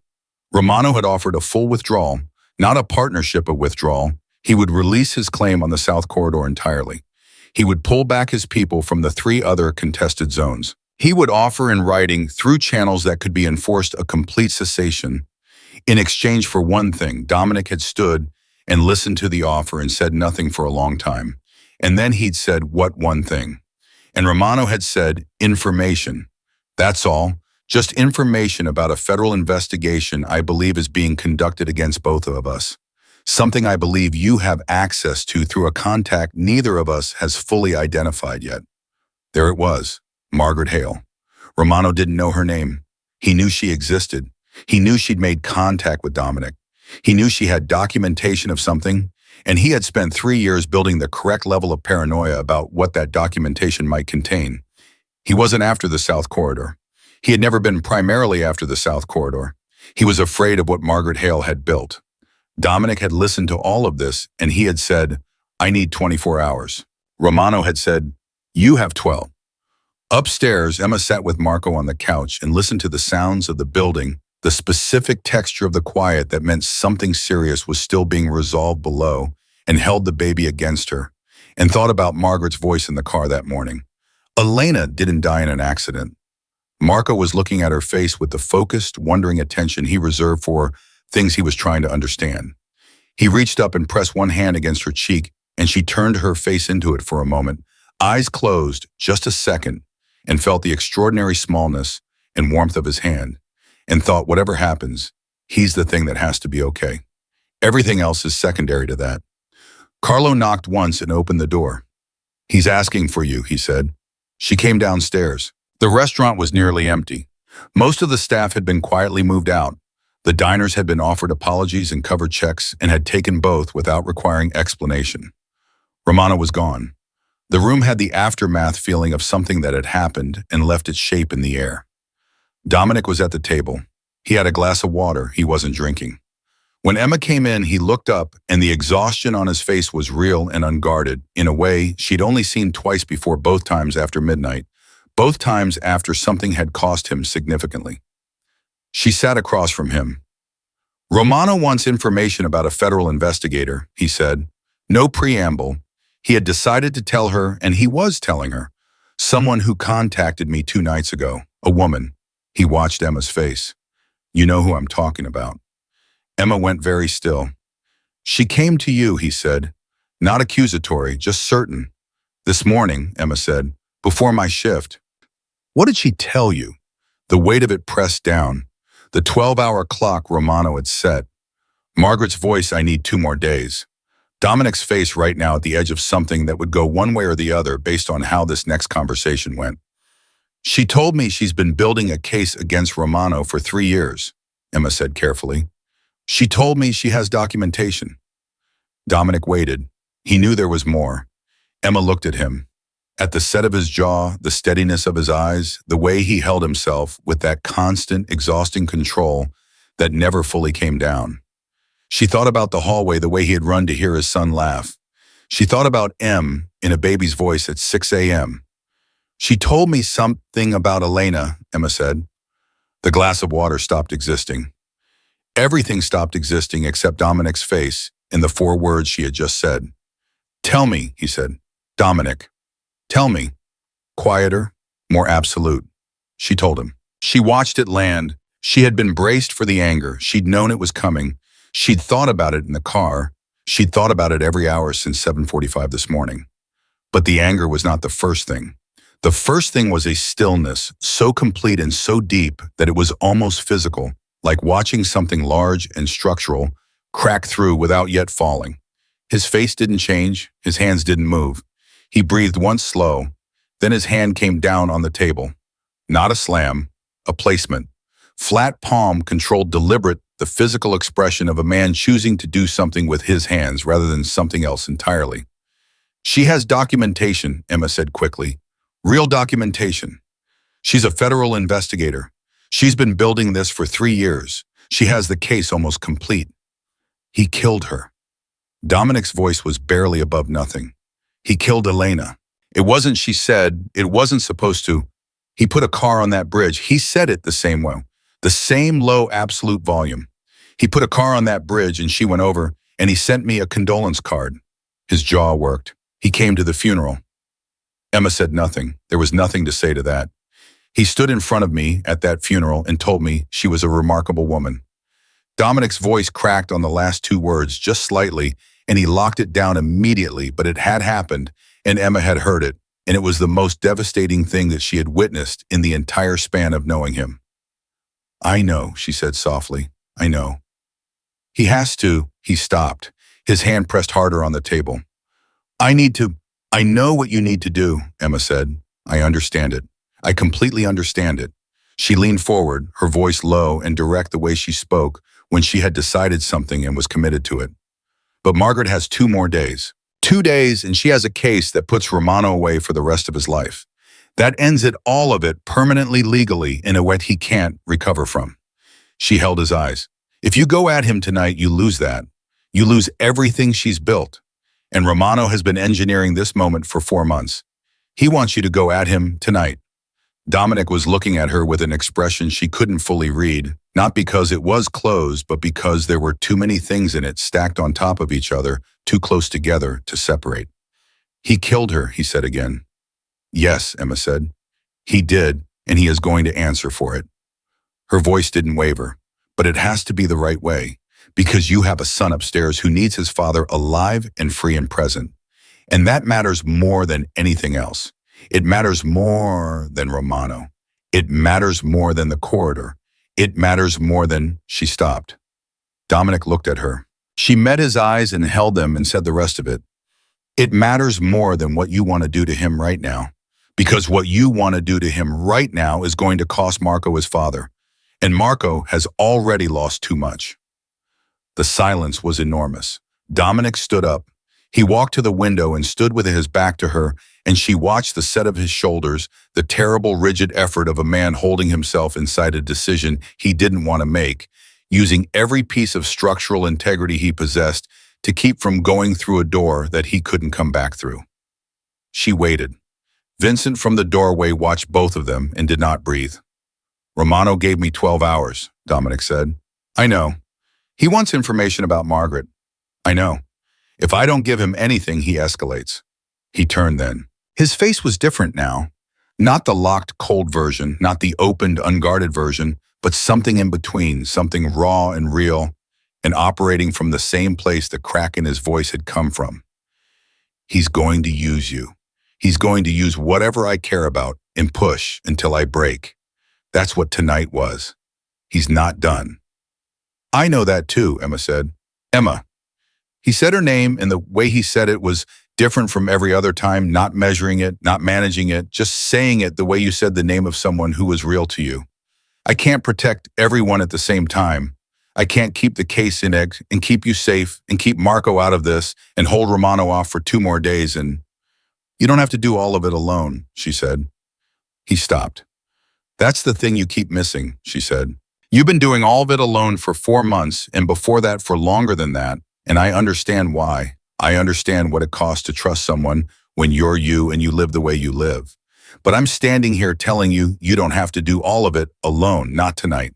Romano had offered a full withdrawal, not a partnership of withdrawal. He would release his claim on the South Corridor entirely. He would pull back his people from the 3 other contested zones. He would offer in writing, through channels that could be enforced, a complete cessation. In exchange for one thing, Dominic had stood and listened to the offer and said nothing for a long time. And then he'd said, what one thing? And Romano had said, information. That's all. Just information about a federal investigation I believe is being conducted against both of us. Something I believe you have access to through a contact neither of us has fully identified yet. There it was, Margaret Hale. Romano didn't know her name. He knew she existed. He knew she'd made contact with Dominic. He knew she had documentation of something, and he had spent 3 years building the correct level of paranoia about what that documentation might contain. He wasn't after the South Corridor. He had never been primarily after the South Corridor. He was afraid of what Margaret Hale had built. Dominic had listened to all of this, and he had said, I need 24 hours. Romano had said, you have 12. Upstairs, Emma sat with Marco on the couch and listened to the sounds of the building, the specific texture of the quiet that meant something serious was still being resolved below, and held the baby against her, and thought about Margaret's voice in the car that morning. Elena didn't die in an accident. Marco was looking at her face with the focused, wondering attention he reserved for things he was trying to understand. He reached up and pressed one hand against her cheek, and she turned her face into it for a moment, eyes closed, just a second, and felt the extraordinary smallness and warmth of his hand, and thought, whatever happens, he's the thing that has to be okay. Everything else is secondary to that. Carlo knocked once and opened the door. He's asking for you, he said. She came downstairs. The restaurant was nearly empty. Most of the staff had been quietly moved out. The diners had been offered apologies and covered checks and had taken both without requiring explanation. Romano was gone. The room had the aftermath feeling of something that had happened and left its shape in the air. Dominic was at the table. He had a glass of water he wasn't drinking. When Emma came in, he looked up, and the exhaustion on his face was real and unguarded, in a way she'd only seen twice before, both times after midnight, both times after something had cost him significantly. She sat across from him. Romano wants information about a federal investigator, he said. No preamble. He had decided to tell her, and he was telling her. Someone who contacted me 2 nights ago, a woman. He watched Emma's face. You know who I'm talking about. Emma went very still. She came to you, he said. Not accusatory, just certain. This morning, Emma said, before my shift. What did she tell you? The weight of it pressed down. The 12-hour clock Romano had set. Margaret's voice, I need 2 more days. Dominic's face right now at the edge of something that would go one way or the other based on how this next conversation went. She told me she's been building a case against Romano for 3 years, Emma said carefully. She told me she has documentation. Dominic waited. He knew there was more. Emma looked at him. At the set of his jaw, the steadiness of his eyes, the way he held himself with that constant, exhausting control that never fully came down. She thought about the hallway, the way he had run to hear his son laugh. She thought about M in a baby's voice at 6 a.m. She told me something about Elena, Emma said. The glass of water stopped existing. Everything stopped existing except Dominic's face and the 4 words she had just said. Tell me, he said. Dominic. Tell me. Quieter, more absolute. She told him. She watched it land. She had been braced for the anger. She'd known it was coming. She'd thought about it in the car. She'd thought about it every hour since 7:45 this morning. But the anger was not the first thing. The first thing was a stillness so complete and so deep that it was almost physical, like watching something large and structural crack through without yet falling. His face didn't change. His hands didn't move. He breathed once slow. Then his hand came down on the table. Not a slam, a placement. Flat palm controlled deliberate, the physical expression of a man choosing to do something with his hands rather than something else entirely. She has documentation, Emma said quickly. Real documentation. She's a federal investigator. She's been building this for 3 years. She has the case almost complete. He killed her. Dominic's voice was barely above nothing. He killed Elena. It wasn't, she said, it wasn't supposed to. He put a car on that bridge. He said it the same way. The same low absolute volume. He put a car on that bridge and she went over and he sent me a condolence card. His jaw worked. He came to the funeral. Emma said nothing. There was nothing to say to that. He stood in front of me at that funeral and told me she was a remarkable woman. Dominic's voice cracked on the last two words just slightly and he locked it down immediately, but it had happened and Emma had heard it, and it was the most devastating thing that she had witnessed in the entire span of knowing him. I know, she said softly. I know. He has to. He stopped. His hand pressed harder on the table. I know what you need to do, Emma said. I understand it. I completely understand it. She leaned forward, her voice low and direct the way she spoke when she had decided something and was committed to it. But Margaret has 2 more days. 2 days, and she has a case that puts Romano away for the rest of his life. That ends it, all of it, permanently legally in a way he can't recover from. She held his eyes. If you go at him tonight, you lose that. You lose everything she's built. And Romano has been engineering this moment for 4 months. He wants you to go at him tonight. Dominic was looking at her with an expression she couldn't fully read, not because it was closed, but because there were too many things in it stacked on top of each other, too close together to separate. He killed her, he said again. Yes, Emma said. He did, and he is going to answer for it. Her voice didn't waver, but it has to be the right way, because you have a son upstairs who needs his father alive and free and present. And that matters more than anything else. It matters more than Romano. It matters more than the corridor. It matters more than... She stopped. Dominic looked at her. She met his eyes and held them and said the rest of it. It matters more than what you want to do to him right now. Because what you want to do to him right now is going to cost Marco his father. And Marco has already lost too much. The silence was enormous. Dominic stood up. He walked to the window and stood with his back to her, and she watched the set of his shoulders, the terrible, rigid effort of a man holding himself inside a decision he didn't want to make, using every piece of structural integrity he possessed to keep from going through a door that he couldn't come back through. She waited. Vincent from the doorway watched both of them and did not breathe. Romano gave me 12 hours, Dominic said. I know. He wants information about Margaret. I know. If I don't give him anything, he escalates. He turned then. His face was different now. Not the locked, cold version, not the opened, unguarded version, but something in between, something raw and real, and operating from the same place the crack in his voice had come from. He's going to use you. He's going to use whatever I care about and push until I break. That's what tonight was. He's not done. I know that too, Emma said. Emma. He said her name, and the way he said it was different from every other time, not measuring it, not managing it, just saying it the way you said the name of someone who was real to you. I can't protect everyone at the same time. I can't keep the case in egg and keep you safe and keep Marco out of this and hold Romano off for 2 more days, and you don't have to do all of it alone, she said. He stopped. That's the thing you keep missing, she said. You've been doing all of it alone for 4 months, and before that for longer than that, and I understand why. I understand what it costs to trust someone when you're you and you live the way you live. But I'm standing here telling you you don't have to do all of it alone, not tonight.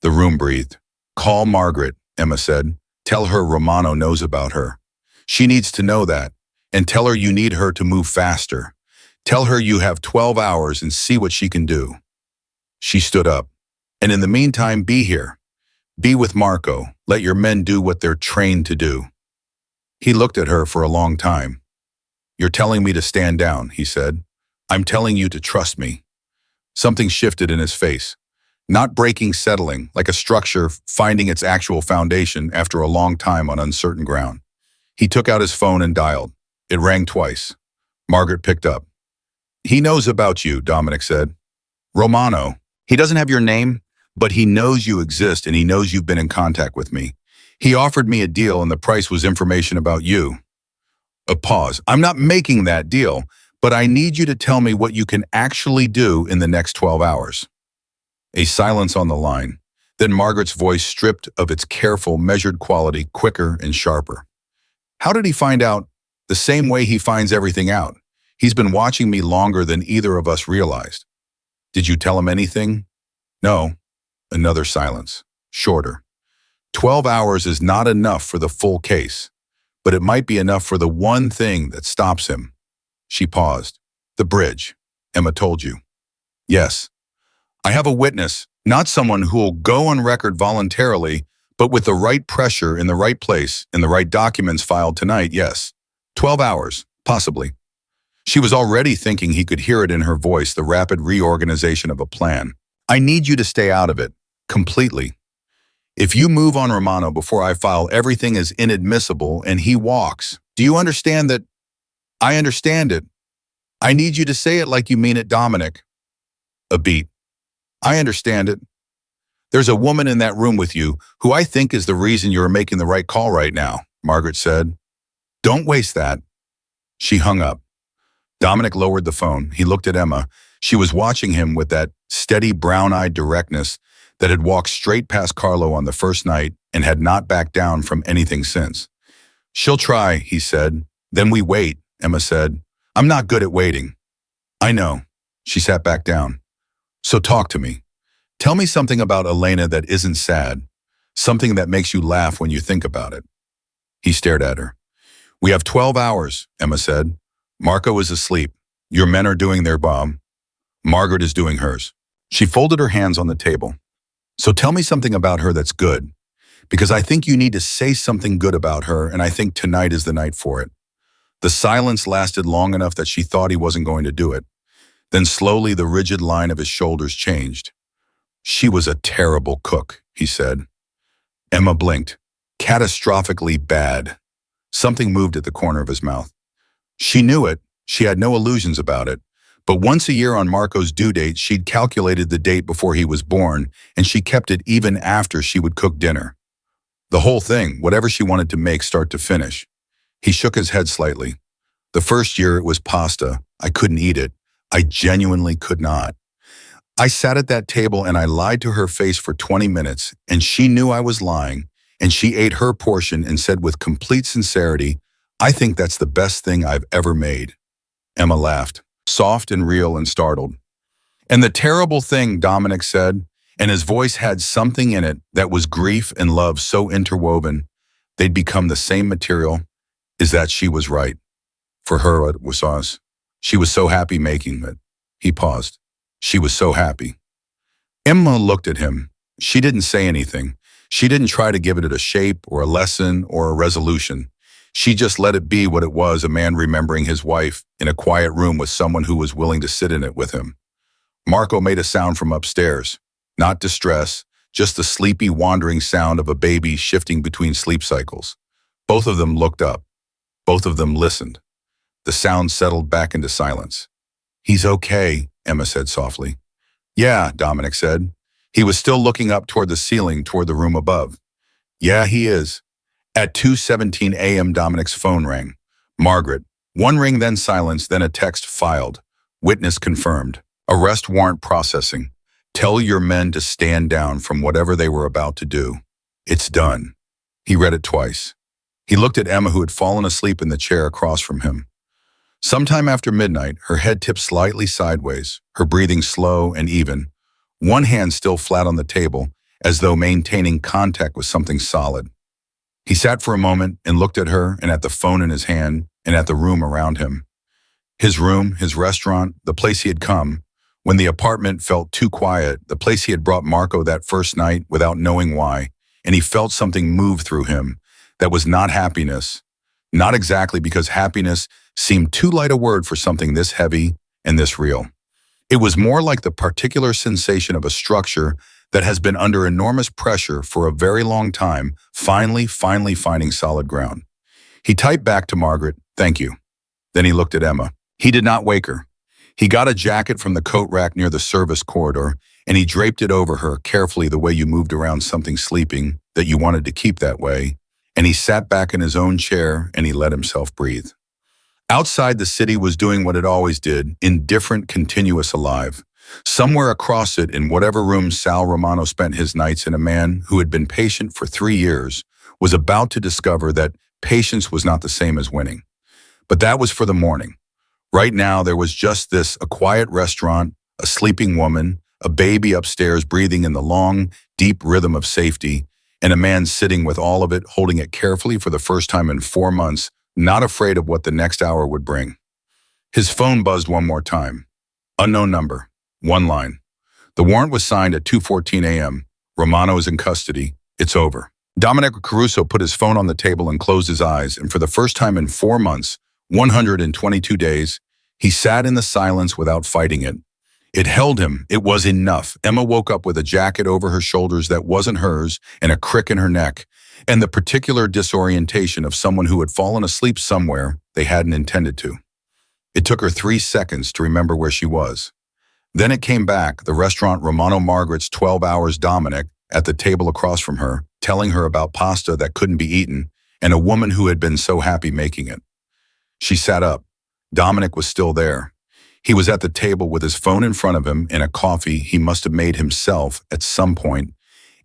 The room breathed. Call Margaret, Emma said. Tell her Romano knows about her. She needs to know that. And tell her you need her to move faster. Tell her you have 12 hours and see what she can do. She stood up. And in the meantime, be here. Be with Marco. Let your men do what they're trained to do. He looked at her for a long time. You're telling me to stand down, he said. I'm telling you to trust me. Something shifted in his face. Not breaking, settling, like a structure finding its actual foundation after a long time on uncertain ground. He took out his phone and dialed. It rang twice. Margaret picked up. He knows about you, Dominic said. Romano. He doesn't have your name, but he knows you exist and he knows you've been in contact with me. He offered me a deal and the price was information about you. A pause. I'm not making that deal, but I need you to tell me what you can actually do in the next 12 hours. A silence on the line. Then Margaret's voice stripped of its careful, measured quality, quicker and sharper. How did he find out? The same way he finds everything out. He's been watching me longer than either of us realized. Did you tell him anything? No. Another silence. Shorter. 12 hours is not enough for the full case, but it might be enough for the one thing that stops him. She paused. The bridge. Emma told you. Yes. I have a witness, not someone who'll go on record voluntarily, but with the right pressure in the right place, in the right documents filed tonight, yes. 12 hours, possibly. She was already thinking he could hear it in her voice, the rapid reorganization of a plan. I need you to stay out of it, completely. If you move on Romano before I file everything as inadmissible and he walks, do you understand that? I understand it. I need you to say it like you mean it, Dominic. A beat. I understand it. There's a woman in that room with you who I think is the reason you're making the right call right now, Margaret said. Don't waste that. She hung up. Dominic lowered the phone. He looked at Emma. She was watching him with that steady brown-eyed directness that had walked straight past Carlo on the first night and had not backed down from anything since. She'll try, he said. Then we wait, Emma said. I'm not good at waiting. I know. She sat back down. So talk to me. Tell me something about Elena that isn't sad, something that makes you laugh when you think about it. He stared at her. We have 12 hours, Emma said. Marco is asleep. Your men are doing their bomb. Margaret is doing hers. She folded her hands on the table. So tell me something about her that's good, because I think you need to say something good about her, and I think tonight is the night for it. The silence lasted long enough that she thought he wasn't going to do it. Then slowly the rigid line of his shoulders changed. She was a terrible cook, he said. Emma blinked. Catastrophically bad. Something moved at the corner of his mouth. She knew it. She had no illusions about it. But once a year on Marco's due date, she'd calculated the date before he was born, and she kept it even after she would cook dinner. The whole thing, whatever she wanted to make start to finish. He shook his head slightly. The first year it was pasta. I couldn't eat it. I genuinely could not. I sat at that table and I lied to her face for 20 minutes, and she knew I was lying, and she ate her portion and said with complete sincerity, I think that's the best thing I've ever made. Emma laughed, soft and real and startled. And the terrible thing, Dominic said, and his voice had something in it that was grief and love so interwoven, they'd become the same material, is that she was right. For her, it was us. She was so happy making it. He paused. She was so happy. Emma looked at him. She didn't say anything. She didn't try to give it a shape or a lesson or a resolution. She just let it be what it was, a man remembering his wife in a quiet room with someone who was willing to sit in it with him. Marco made a sound from upstairs. Not distress, just the sleepy, wandering sound of a baby shifting between sleep cycles. Both of them looked up. Both of them listened. The sound settled back into silence. He's okay, Emma said softly. Yeah, Dominic said. He was still looking up toward the ceiling, toward the room above. Yeah, he is. At 2:17 a.m. Dominic's phone rang. Margaret. One ring, then silence, then a text filed. Witness confirmed. Arrest warrant processing. Tell your men to stand down from whatever they were about to do. It's done. He read it twice. He looked at Emma, who had fallen asleep in the chair across from him. Sometime after midnight, her head tipped slightly sideways, her breathing slow and even, one hand still flat on the table, as though maintaining contact with something solid. He sat for a moment and looked at her and at the phone in his hand and at the room around him. His room, his restaurant, the place he had come, when the apartment felt too quiet, the place he had brought Marco that first night without knowing why, and he felt something move through him that was not happiness, not exactly, because happiness seemed too light a word for something this heavy and this real. It was more like the particular sensation of a structure that has been under enormous pressure for a very long time, finally finding solid ground. He typed back to Margaret, "Thank you." Then he looked at Emma. He did not wake her. He got a jacket from the coat rack near the service corridor, and he draped it over her carefully the way you moved around something sleeping that you wanted to keep that way, and he sat back in his own chair and he let himself breathe. Outside, the city was doing what it always did, indifferent, continuous, alive. Somewhere across it, in whatever room Sal Romano spent his nights, and a man who had been patient for 3 years was about to discover that patience was not the same as winning. But that was for the morning. Right now, there was just this, a quiet restaurant, a sleeping woman, a baby upstairs breathing in the long, deep rhythm of safety, and a man sitting with all of it, holding it carefully for the first time in 4 months, not afraid of what the next hour would bring. His phone buzzed one more time. Unknown number. One line. The warrant was signed at 2:14 a.m. Romano is in custody. It's over. Dominic Caruso put his phone on the table and closed his eyes, and for the first time in 4 months, 122 days, he sat in the silence without fighting it. It held him. It was enough. Emma woke up with a jacket over her shoulders that wasn't hers and a crick in her neck, and the particular disorientation of someone who had fallen asleep somewhere they hadn't intended to. It took her 3 seconds to remember where she was. Then it came back, the restaurant Romano Margaret's 12 hours, Dominic at the table across from her, telling her about pasta that couldn't be eaten, and a woman who had been so happy making it. She sat up. Dominic was still there. He was at the table with his phone in front of him and a coffee he must have made himself at some point,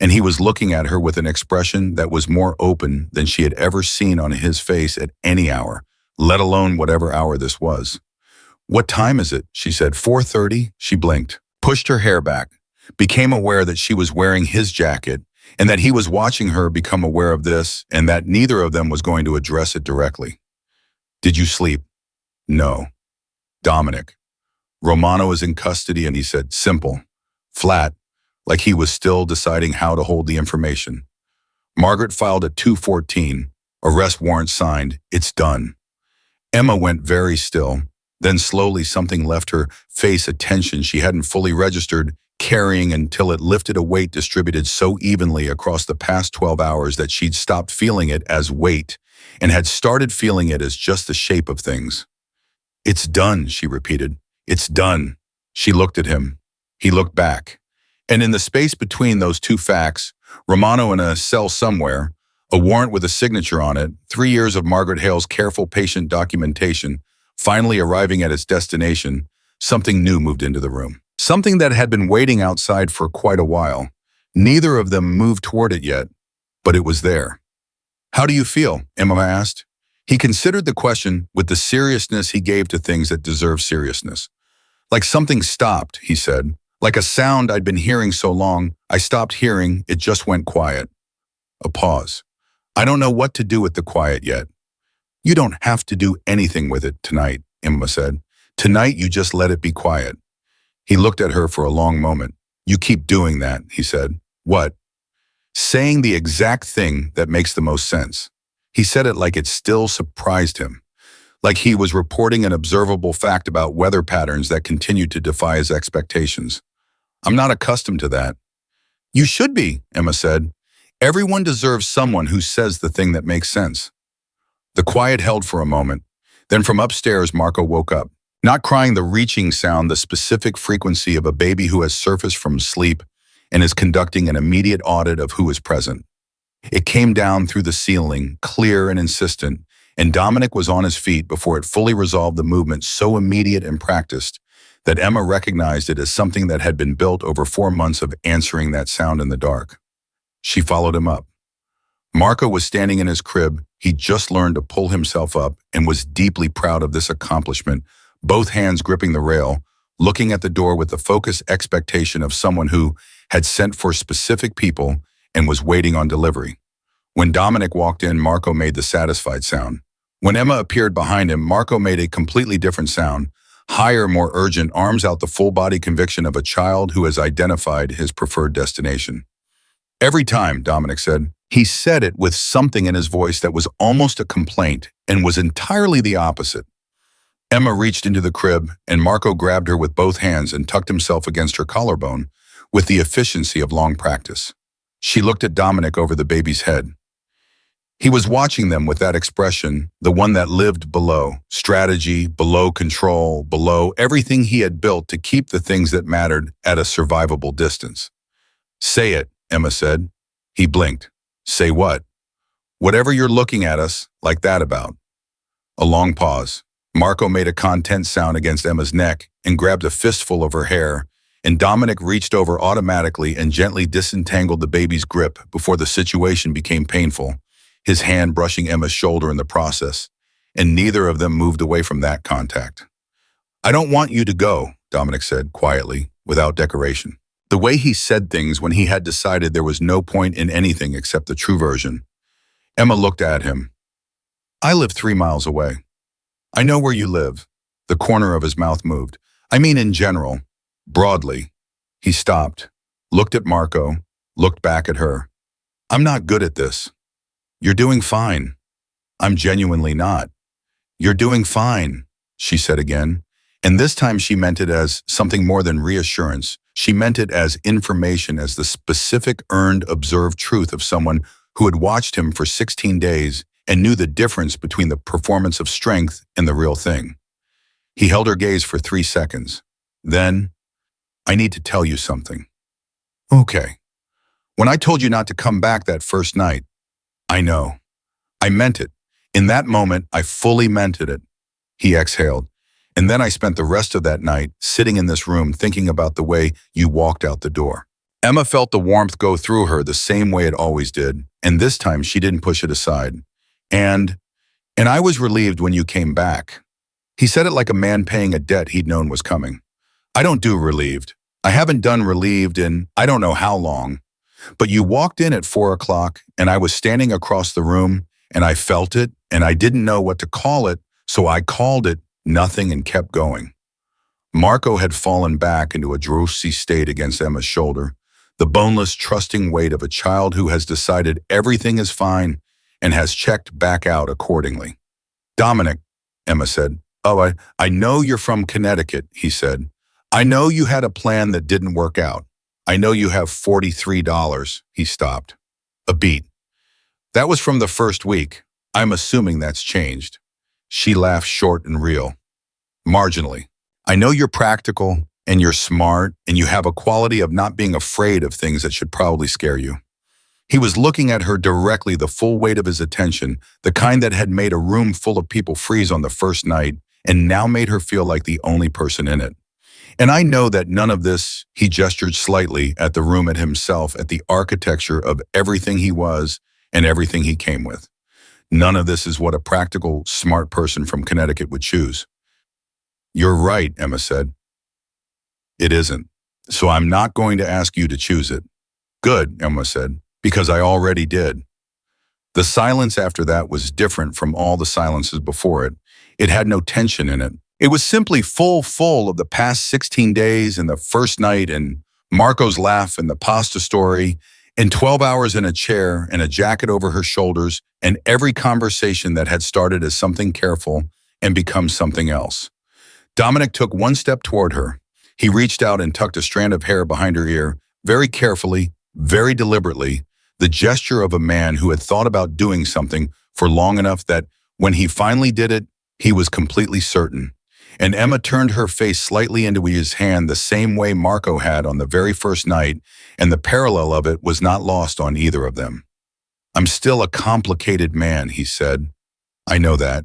and he was looking at her with an expression that was more open than she had ever seen on his face at any hour, let alone whatever hour this was. "What time is it?" she said. 4:30? She blinked, pushed her hair back, became aware that she was wearing his jacket and that he was watching her become aware of this and that neither of them was going to address it directly. "Did you sleep?" "No." "Dominic, Romano is in custody," and he said, simple, flat, like he was still deciding how to hold the information. "Margaret filed at 2:14, arrest warrant signed, it's done." Emma went very still. Then slowly something left her face, a tension she hadn't fully registered, carrying until it lifted, a weight distributed so evenly across the past 12 hours that she'd stopped feeling it as weight and had started feeling it as just the shape of things. "It's done," she repeated. "It's done." She looked at him. He looked back. And in the space between those two facts, Romano in a cell somewhere, a warrant with a signature on it, 3 years of Margaret Hale's careful, patient documentation, finally arriving at its destination, something new moved into the room. Something that had been waiting outside for quite a while. Neither of them moved toward it yet, but it was there. "How do you feel?" Emma asked. He considered the question with the seriousness he gave to things that deserve seriousness. "Like something stopped," he said. "Like a sound I'd been hearing so long, I stopped hearing, it just went quiet." A pause. "I don't know what to do with the quiet yet." "You don't have to do anything with it tonight," Emma said. "Tonight you just let it be quiet." He looked at her for a long moment. "You keep doing that," he said. "What?" "Saying the exact thing that makes the most sense." He said it like it still surprised him, like he was reporting an observable fact about weather patterns that continued to defy his expectations. "I'm not accustomed to that." "You should be," Emma said. "Everyone deserves someone who says the thing that makes sense." The quiet held for a moment. Then from upstairs, Marco woke up. Not crying, the reaching sound, the specific frequency of a baby who has surfaced from sleep and is conducting an immediate audit of who is present. It came down through the ceiling, clear and insistent, and Dominic was on his feet before it fully resolved, the movement so immediate and practiced that Emma recognized it as something that had been built over 4 months of answering that sound in the dark. She followed him up. Marco was standing in his crib. He'd just learned to pull himself up and was deeply proud of this accomplishment, both hands gripping the rail, looking at the door with the focused expectation of someone who had sent for specific people and was waiting on delivery. When Dominic walked in, Marco made the satisfied sound. When Emma appeared behind him, Marco made a completely different sound, higher, more urgent, arms out, the full-body conviction of a child who has identified his preferred destination. "Every time," Dominic said. He said it with something in his voice that was almost a complaint and was entirely the opposite. Emma reached into the crib, and Marco grabbed her with both hands and tucked himself against her collarbone with the efficiency of long practice. She looked at Dominic over the baby's head. He was watching them with that expression, the one that lived below strategy, below control, below everything he had built to keep the things that mattered at a survivable distance. Say it, Emma said. He blinked. Say what? Whatever you're looking at us like that about. A long pause. Marco made a content sound against Emma's neck and grabbed a fistful of her hair, and Dominic reached over automatically and gently disentangled the baby's grip before the situation became painful, his hand brushing Emma's shoulder in the process, and neither of them moved away from that contact. I don't want you to go, Dominic said quietly, without decoration. The way he said things when he had decided there was no point in anything except the true version. Emma looked at him. I live 3 miles away. I know where you live. The corner of his mouth moved. I mean in general, broadly. He stopped, looked at Marco, looked back at her. I'm not good at this. You're doing fine. I'm genuinely not. You're doing fine, she said again. And this time she meant it as something more than reassurance. She meant it as information, as the specific, earned, observed truth of someone who had watched him for 16 days and knew the difference between the performance of strength and the real thing. He held her gaze for 3 seconds. Then, I need to tell you something. Okay. When I told you not to come back that first night, I know. I meant it. In that moment, I fully meant it. He exhaled. And then I spent the rest of that night sitting in this room thinking about the way you walked out the door. Emma felt the warmth go through her the same way it always did, and this time she didn't push it aside. And I was relieved when you came back. He said it like a man paying a debt he'd known was coming. I don't do relieved. I haven't done relieved in I don't know how long. But you walked in at 4 o'clock and I was standing across the room and I felt it and I didn't know what to call it, so I called it nothing and kept going. Marco had fallen back into a drowsy state against Emma's shoulder, the boneless, trusting weight of a child who has decided everything is fine and has checked back out accordingly. Dominic, Emma said. Oh, I know you're from Connecticut, he said. I know you had a plan that didn't work out. I know you have $43, he stopped. A beat. That was from the first week. I'm assuming that's changed. She laughed short and real. Marginally. I know you're practical and you're smart and you have a quality of not being afraid of things that should probably scare you. He was looking at her directly, the full weight of his attention, the kind that had made a room full of people freeze on the first night and now made her feel like the only person in it. And I know that none of this, he gestured slightly at the room, at himself, at the architecture of everything he was and everything he came with. None of this is what a practical, smart person from Connecticut would choose. You're right, Emma said. It isn't. So I'm not going to ask you to choose it. Good, Emma said, because I already did. The silence after that was different from all the silences before it. It had no tension in it. It was simply full of the past 16 days and the first night and Marco's laugh and the pasta story and 12 hours in a chair and a jacket over her shoulders and every conversation that had started as something careful and become something else. Dominic took one step toward her. He reached out and tucked a strand of hair behind her ear, very carefully, very deliberately, the gesture of a man who had thought about doing something for long enough that when he finally did it, he was completely certain. And Emma turned her face slightly into his hand the same way Marco had on the very first night, and the parallel of it was not lost on either of them. I'm still a complicated man, he said. I know that.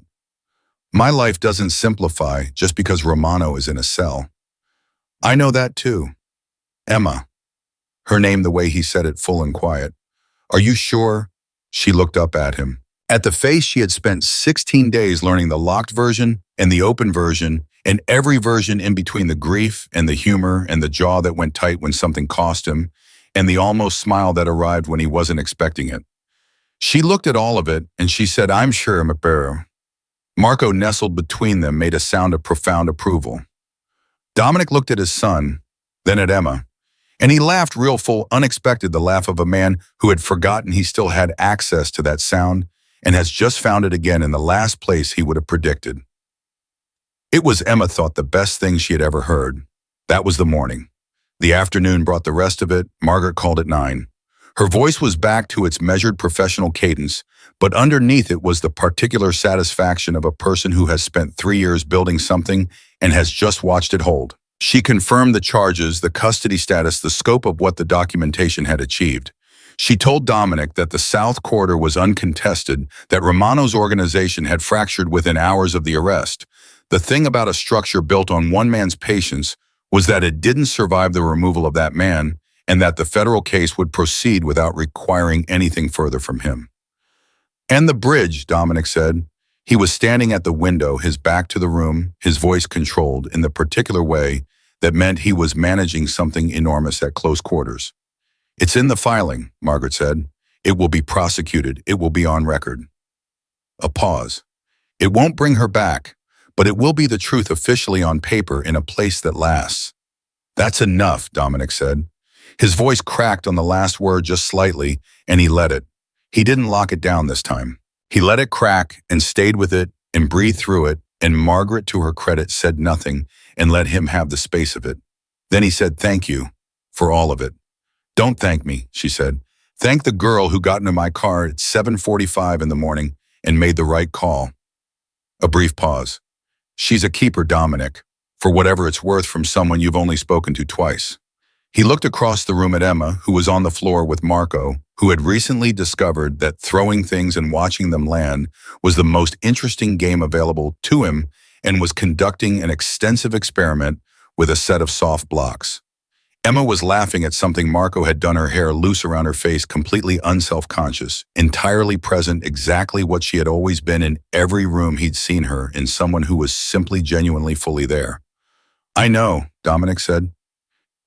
My life doesn't simplify just because Romano is in a cell. I know that too. Emma. Her name the way he said it, full and quiet. Are you sure? She looked up at him. At the face she had spent 16 days learning the locked version and the open version and every version in between, the grief and the humor and the jaw that went tight when something cost him and the almost smile that arrived when he wasn't expecting it. She looked at all of it and she said, I'm sure, Mapero. Marco nestled between them, made a sound of profound approval. Dominic looked at his son, then at Emma, and he laughed real full, unexpected, the laugh of a man who had forgotten he still had access to that sound and has just found it again in the last place he would have predicted. It was, Emma thought, the best thing she had ever heard. That was the morning. The afternoon brought the rest of it. Margaret called at 9. Her voice was back to its measured professional cadence, but underneath it was the particular satisfaction of a person who has spent 3 years building something and has just watched it hold. She confirmed the charges, the custody status, the scope of what the documentation had achieved. She told Dominic that the South Corridor was uncontested, that Romano's organization had fractured within hours of the arrest. The thing about a structure built on one man's patience was that it didn't survive the removal of that man, and that the federal case would proceed without requiring anything further from him. And the bridge, Dominic said. He was standing at the window, his back to the room, his voice controlled in the particular way that meant he was managing something enormous at close quarters. It's in the filing, Margaret said. It will be prosecuted. It will be on record. A pause. It won't bring her back, but it will be the truth officially on paper in a place that lasts. That's enough, Dominic said. His voice cracked on the last word just slightly, and he let it. He didn't lock it down this time. He let it crack and stayed with it and breathed through it, and Margaret, to her credit, said nothing and let him have the space of it. Then he said, "Thank you for all of it." "Don't thank me," she said. "Thank the girl who got into my car at 7:45 in the morning and made the right call." A brief pause. "She's a keeper, Dominic, for whatever it's worth from someone you've only spoken to twice." He looked across the room at Emma, who was on the floor with Marco, who had recently discovered that throwing things and watching them land was the most interesting game available to him and was conducting an extensive experiment with a set of soft blocks. Emma was laughing at something Marco had done, her hair loose around her face, completely unself-conscious, entirely present, exactly what she had always been in every room he'd seen her, in someone who was simply genuinely fully there. "I know," Dominic said.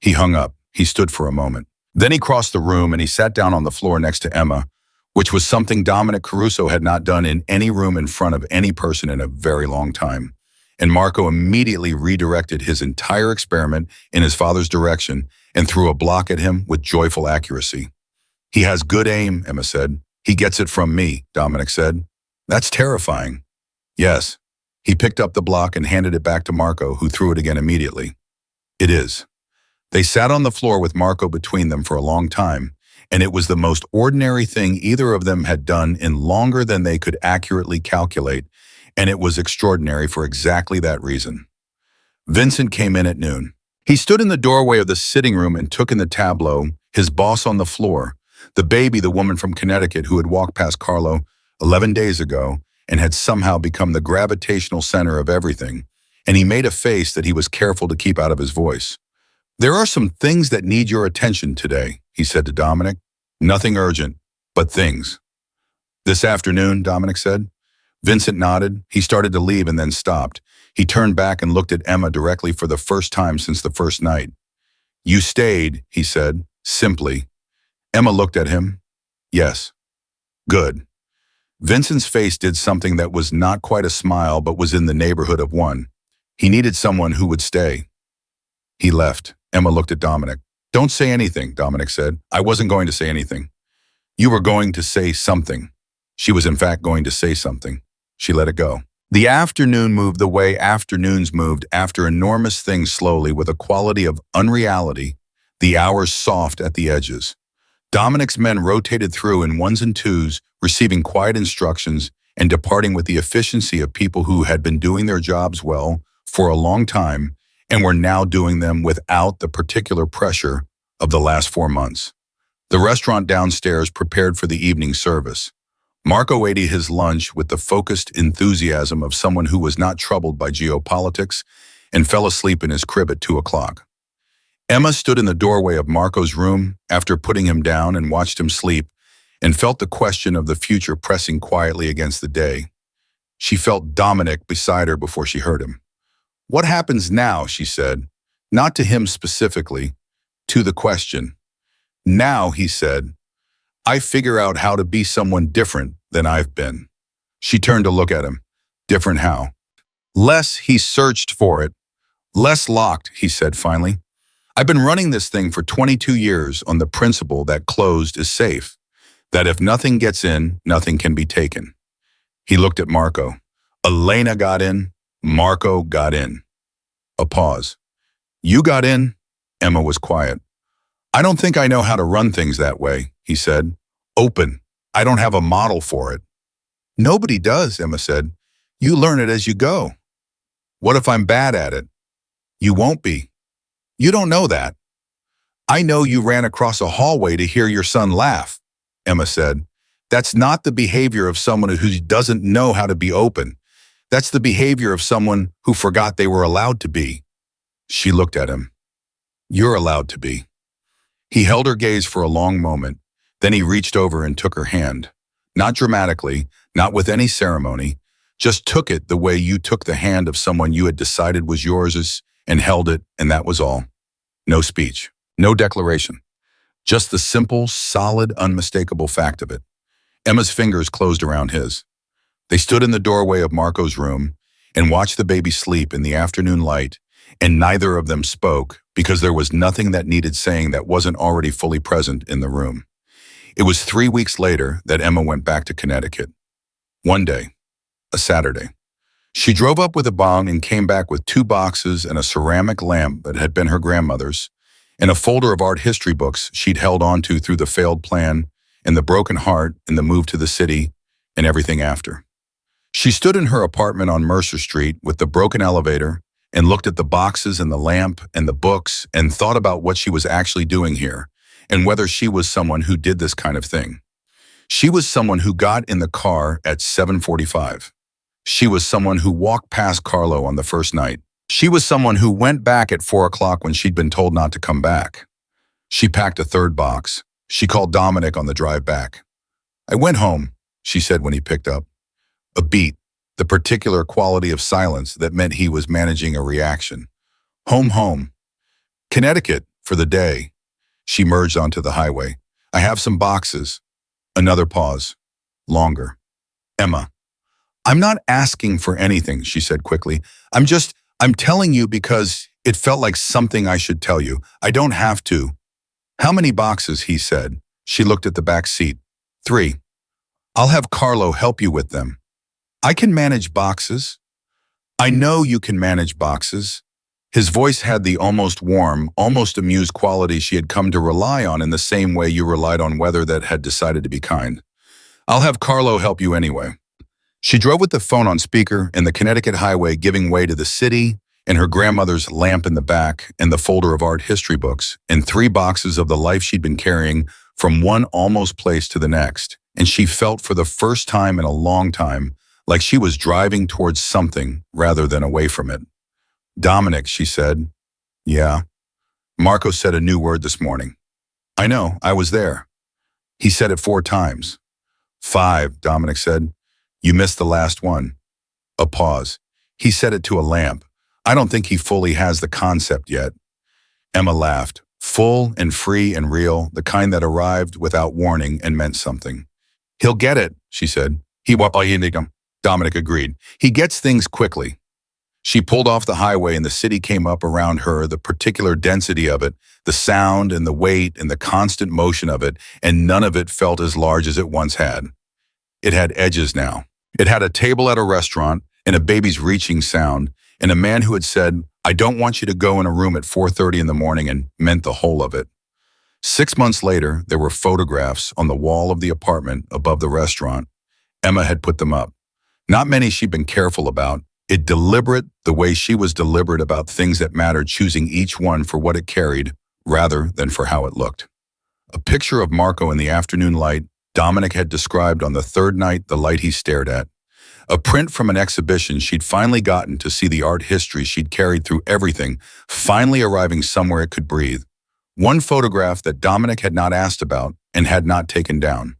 He hung up. He stood for a moment. Then he crossed the room and he sat down on the floor next to Emma, which was something Dominic Caruso had not done in any room in front of any person in a very long time. And Marco immediately redirected his entire experiment in his father's direction and threw a block at him with joyful accuracy. "He has good aim," Emma said. "He gets it from me," Dominic said. "That's terrifying." "Yes." He picked up the block and handed it back to Marco, who threw it again immediately. "It is." They sat on the floor with Marco between them for a long time, and it was the most ordinary thing either of them had done in longer than they could accurately calculate, and it was extraordinary for exactly that reason. Vincent came in at noon. He stood in the doorway of the sitting room and took in the tableau, his boss on the floor, the baby, the woman from Connecticut who had walked past Carlo 11 days ago and had somehow become the gravitational center of everything, and he made a face that he was careful to keep out of his voice. "There are some things that need your attention today," he said to Dominic. "Nothing urgent, but things." "This afternoon," Dominic said. Vincent nodded. He started to leave and then stopped. He turned back and looked at Emma directly for the first time since the first night. "You stayed," he said, simply. Emma looked at him. "Yes." "Good." Vincent's face did something that was not quite a smile but was in the neighborhood of one. He needed someone who would stay. He left. Emma looked at Dominic. "Don't say anything," Dominic said. "I wasn't going to say anything." "You were going to say something." She was in fact going to say something. She let it go. The afternoon moved the way afternoons moved, after enormous things, slowly, with a quality of unreality, the hours soft at the edges. Dominic's men rotated through in ones and twos, receiving quiet instructions and departing with the efficiency of people who had been doing their jobs well for a long time and were now doing them without the particular pressure of the last 4 months. The restaurant downstairs prepared for the evening service. Marco ate his lunch with the focused enthusiasm of someone who was not troubled by geopolitics and fell asleep in his crib at 2 o'clock. Emma stood in the doorway of Marco's room after putting him down and watched him sleep and felt the question of the future pressing quietly against the day. She felt Dominic beside her before she heard him. "What happens now?" she said, not to him specifically, to the question. "Now," he said, "I figure out how to be someone different than I've been." She turned to look at him. "Different how?" "Less," he searched for it. "Less locked," he said finally. "I've been running this thing for 22 years on the principle that closed is safe, that if nothing gets in, nothing can be taken." He looked at Marco. Elena got in. Marco got in. A pause. "You got in?" Emma was quiet. I don't think I know how to run things that way, he said. Open. I don't have a model for it. Nobody does, Emma said. You learn it as you go. What if I'm bad at it? You won't be. You don't know that. I know you ran across a hallway to hear your son laugh, Emma said. That's not the behavior of someone who doesn't know how to be open. That's the behavior of someone who forgot they were allowed to be. She looked at him. You're allowed to be. He held her gaze for a long moment. Then he reached over and took her hand. Not dramatically, not with any ceremony, just took it the way you took the hand of someone you had decided was yours and held it, and that was all. No speech, no declaration. Just the simple, solid, unmistakable fact of it. Emma's fingers closed around his. They stood in the doorway of Marco's room and watched the baby sleep in the afternoon light, and neither of them spoke because there was nothing that needed saying that wasn't already fully present in the room. It was 3 weeks later that Emma went back to Connecticut. One day, a Saturday. She drove up with a bong and came back with 2 boxes and a ceramic lamp that had been her grandmother's, and a folder of art history books she'd held onto through the failed plan and the broken heart and the move to the city and everything after. She stood in her apartment on Mercer Street with the broken elevator and looked at the boxes and the lamp and the books and thought about what she was actually doing here and whether she was someone who did this kind of thing. She was someone who got in the car at 7:45. She was someone who walked past Carlo on the first night. She was someone who went back at 4 o'clock when she'd been told not to come back. She packed a 3rd box. She called Dominic on the drive back. I went home, she said when he picked up. A beat, the particular quality of silence that meant he was managing a reaction. Home. Connecticut, for the day. She merged onto the highway. I have some boxes. Another pause. Longer. Emma. I'm not asking for anything, she said quickly. I'm telling you because it felt like something I should tell you. I don't have to. How many boxes, he said. She looked at the back seat. 3. I'll have Carlo help you with them. I can manage boxes. I know you can manage boxes. His voice had the almost warm, almost amused quality she had come to rely on in the same way you relied on weather that had decided to be kind. I'll have Carlo help you anyway. She drove with the phone on speaker and the Connecticut highway giving way to the city and her grandmother's lamp in the back and the folder of art history books and 3 boxes of the life she'd been carrying from one almost place to the next. And she felt for the first time in a long time like she was driving towards something rather than away from it. Dominic, she said. Yeah. Marco said a new word this morning. I know, I was there. He said it 4 times. 5, Dominic said. You missed the last one. A pause. He said it to a lamp. I don't think he fully has the concept yet. Emma laughed. Full and free and real, the kind that arrived without warning and meant something. He'll get it, she said. Dominic agreed. He gets things quickly. She pulled off the highway and the city came up around her, the particular density of it, the sound and the weight and the constant motion of it, and none of it felt as large as it once had. It had edges now. It had a table at a restaurant and a baby's reaching sound and a man who had said, I don't want you to go in a room at 4:30 in the morning and meant the whole of it. 6 months later, there were photographs on the wall of the apartment above the restaurant. Emma had put them up. Not many she'd been careful about. It deliberate the way she was deliberate about things that mattered, choosing each one for what it carried rather than for how it looked. A picture of Marco in the afternoon light Dominic had described on the 3rd night the light he stared at. A print from an exhibition she'd finally gotten to see the art history she'd carried through everything, finally arriving somewhere it could breathe. One photograph that Dominic had not asked about and had not taken down.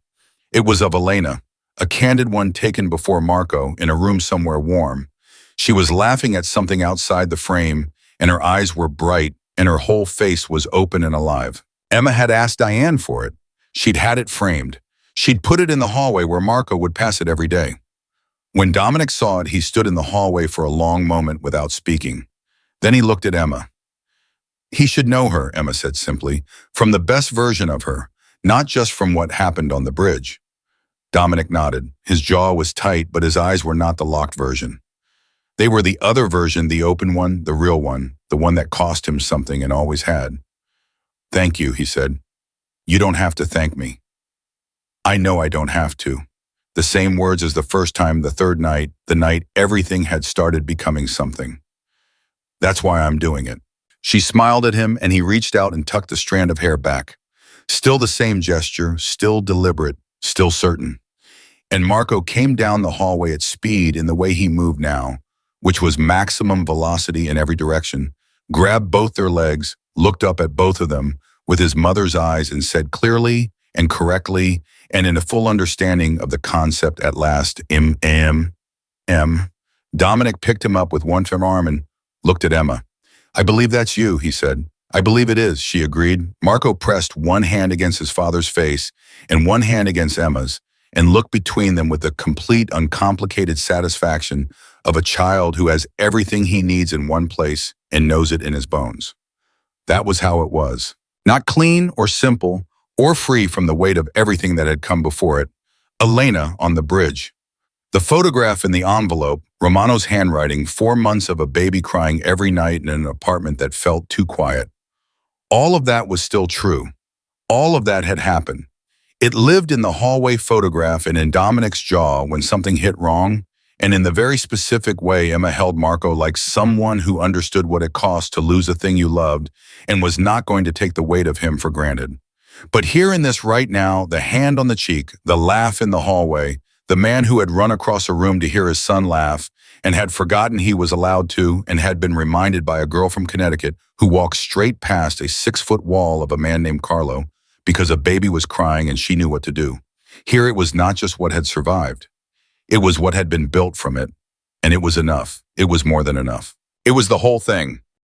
It was of Elena, a candid one taken before Marco in a room somewhere warm. She was laughing at something outside the frame, and her eyes were bright, and her whole face was open and alive. Emma had asked Diane for it. She'd had it framed. She'd put it in the hallway where Marco would pass it every day. When Dominic saw it, he stood in the hallway for a long moment without speaking. Then he looked at Emma. He should know her, Emma said simply, from the best version of her, not just from what happened on the bridge. Dominic nodded. His jaw was tight, but his eyes were not the locked version. They were the other version, the open one, the real one, the one that cost him something and always had. Thank you, he said. You don't have to thank me. I know I don't have to. The same words as the first time, the third night, the night everything had started becoming something. That's why I'm doing it. She smiled at him and he reached out and tucked the strand of hair back. Still the same gesture, still deliberate, still certain. And Marco came down the hallway at speed in the way he moved now, which was maximum velocity in every direction, grabbed both their legs, looked up at both of them with his mother's eyes and said clearly and correctly and in a full understanding of the concept at last, M. Dominic picked him up with one firm arm and looked at Emma. I believe that's you, he said. I believe it is, she agreed. Marco pressed one hand against his father's face and one hand against Emma's and looked between them with the complete, uncomplicated satisfaction of a child who has everything he needs in one place and knows it in his bones. That was how it was. Not clean or simple or free from the weight of everything that had come before it. Elena on the bridge. The photograph in the envelope, Romano's handwriting, 4 months of a baby crying every night in an apartment that felt too quiet. All of that was still true. All of that had happened. It lived in the hallway photograph and in Dominic's jaw when something hit wrong, and in the very specific way Emma held Marco like someone who understood what it cost to lose a thing you loved and was not going to take the weight of him for granted. But here in this right now, the hand on the cheek, the laugh in the hallway, the man who had run across a room to hear his son laugh and had forgotten he was allowed to and had been reminded by a girl from Connecticut who walked straight past a 6-foot wall of a man named Carlo because a baby was crying and she knew what to do. Here it was not just what had survived. It was what had been built from it, and it was enough. It was more than enough. It was the whole thing.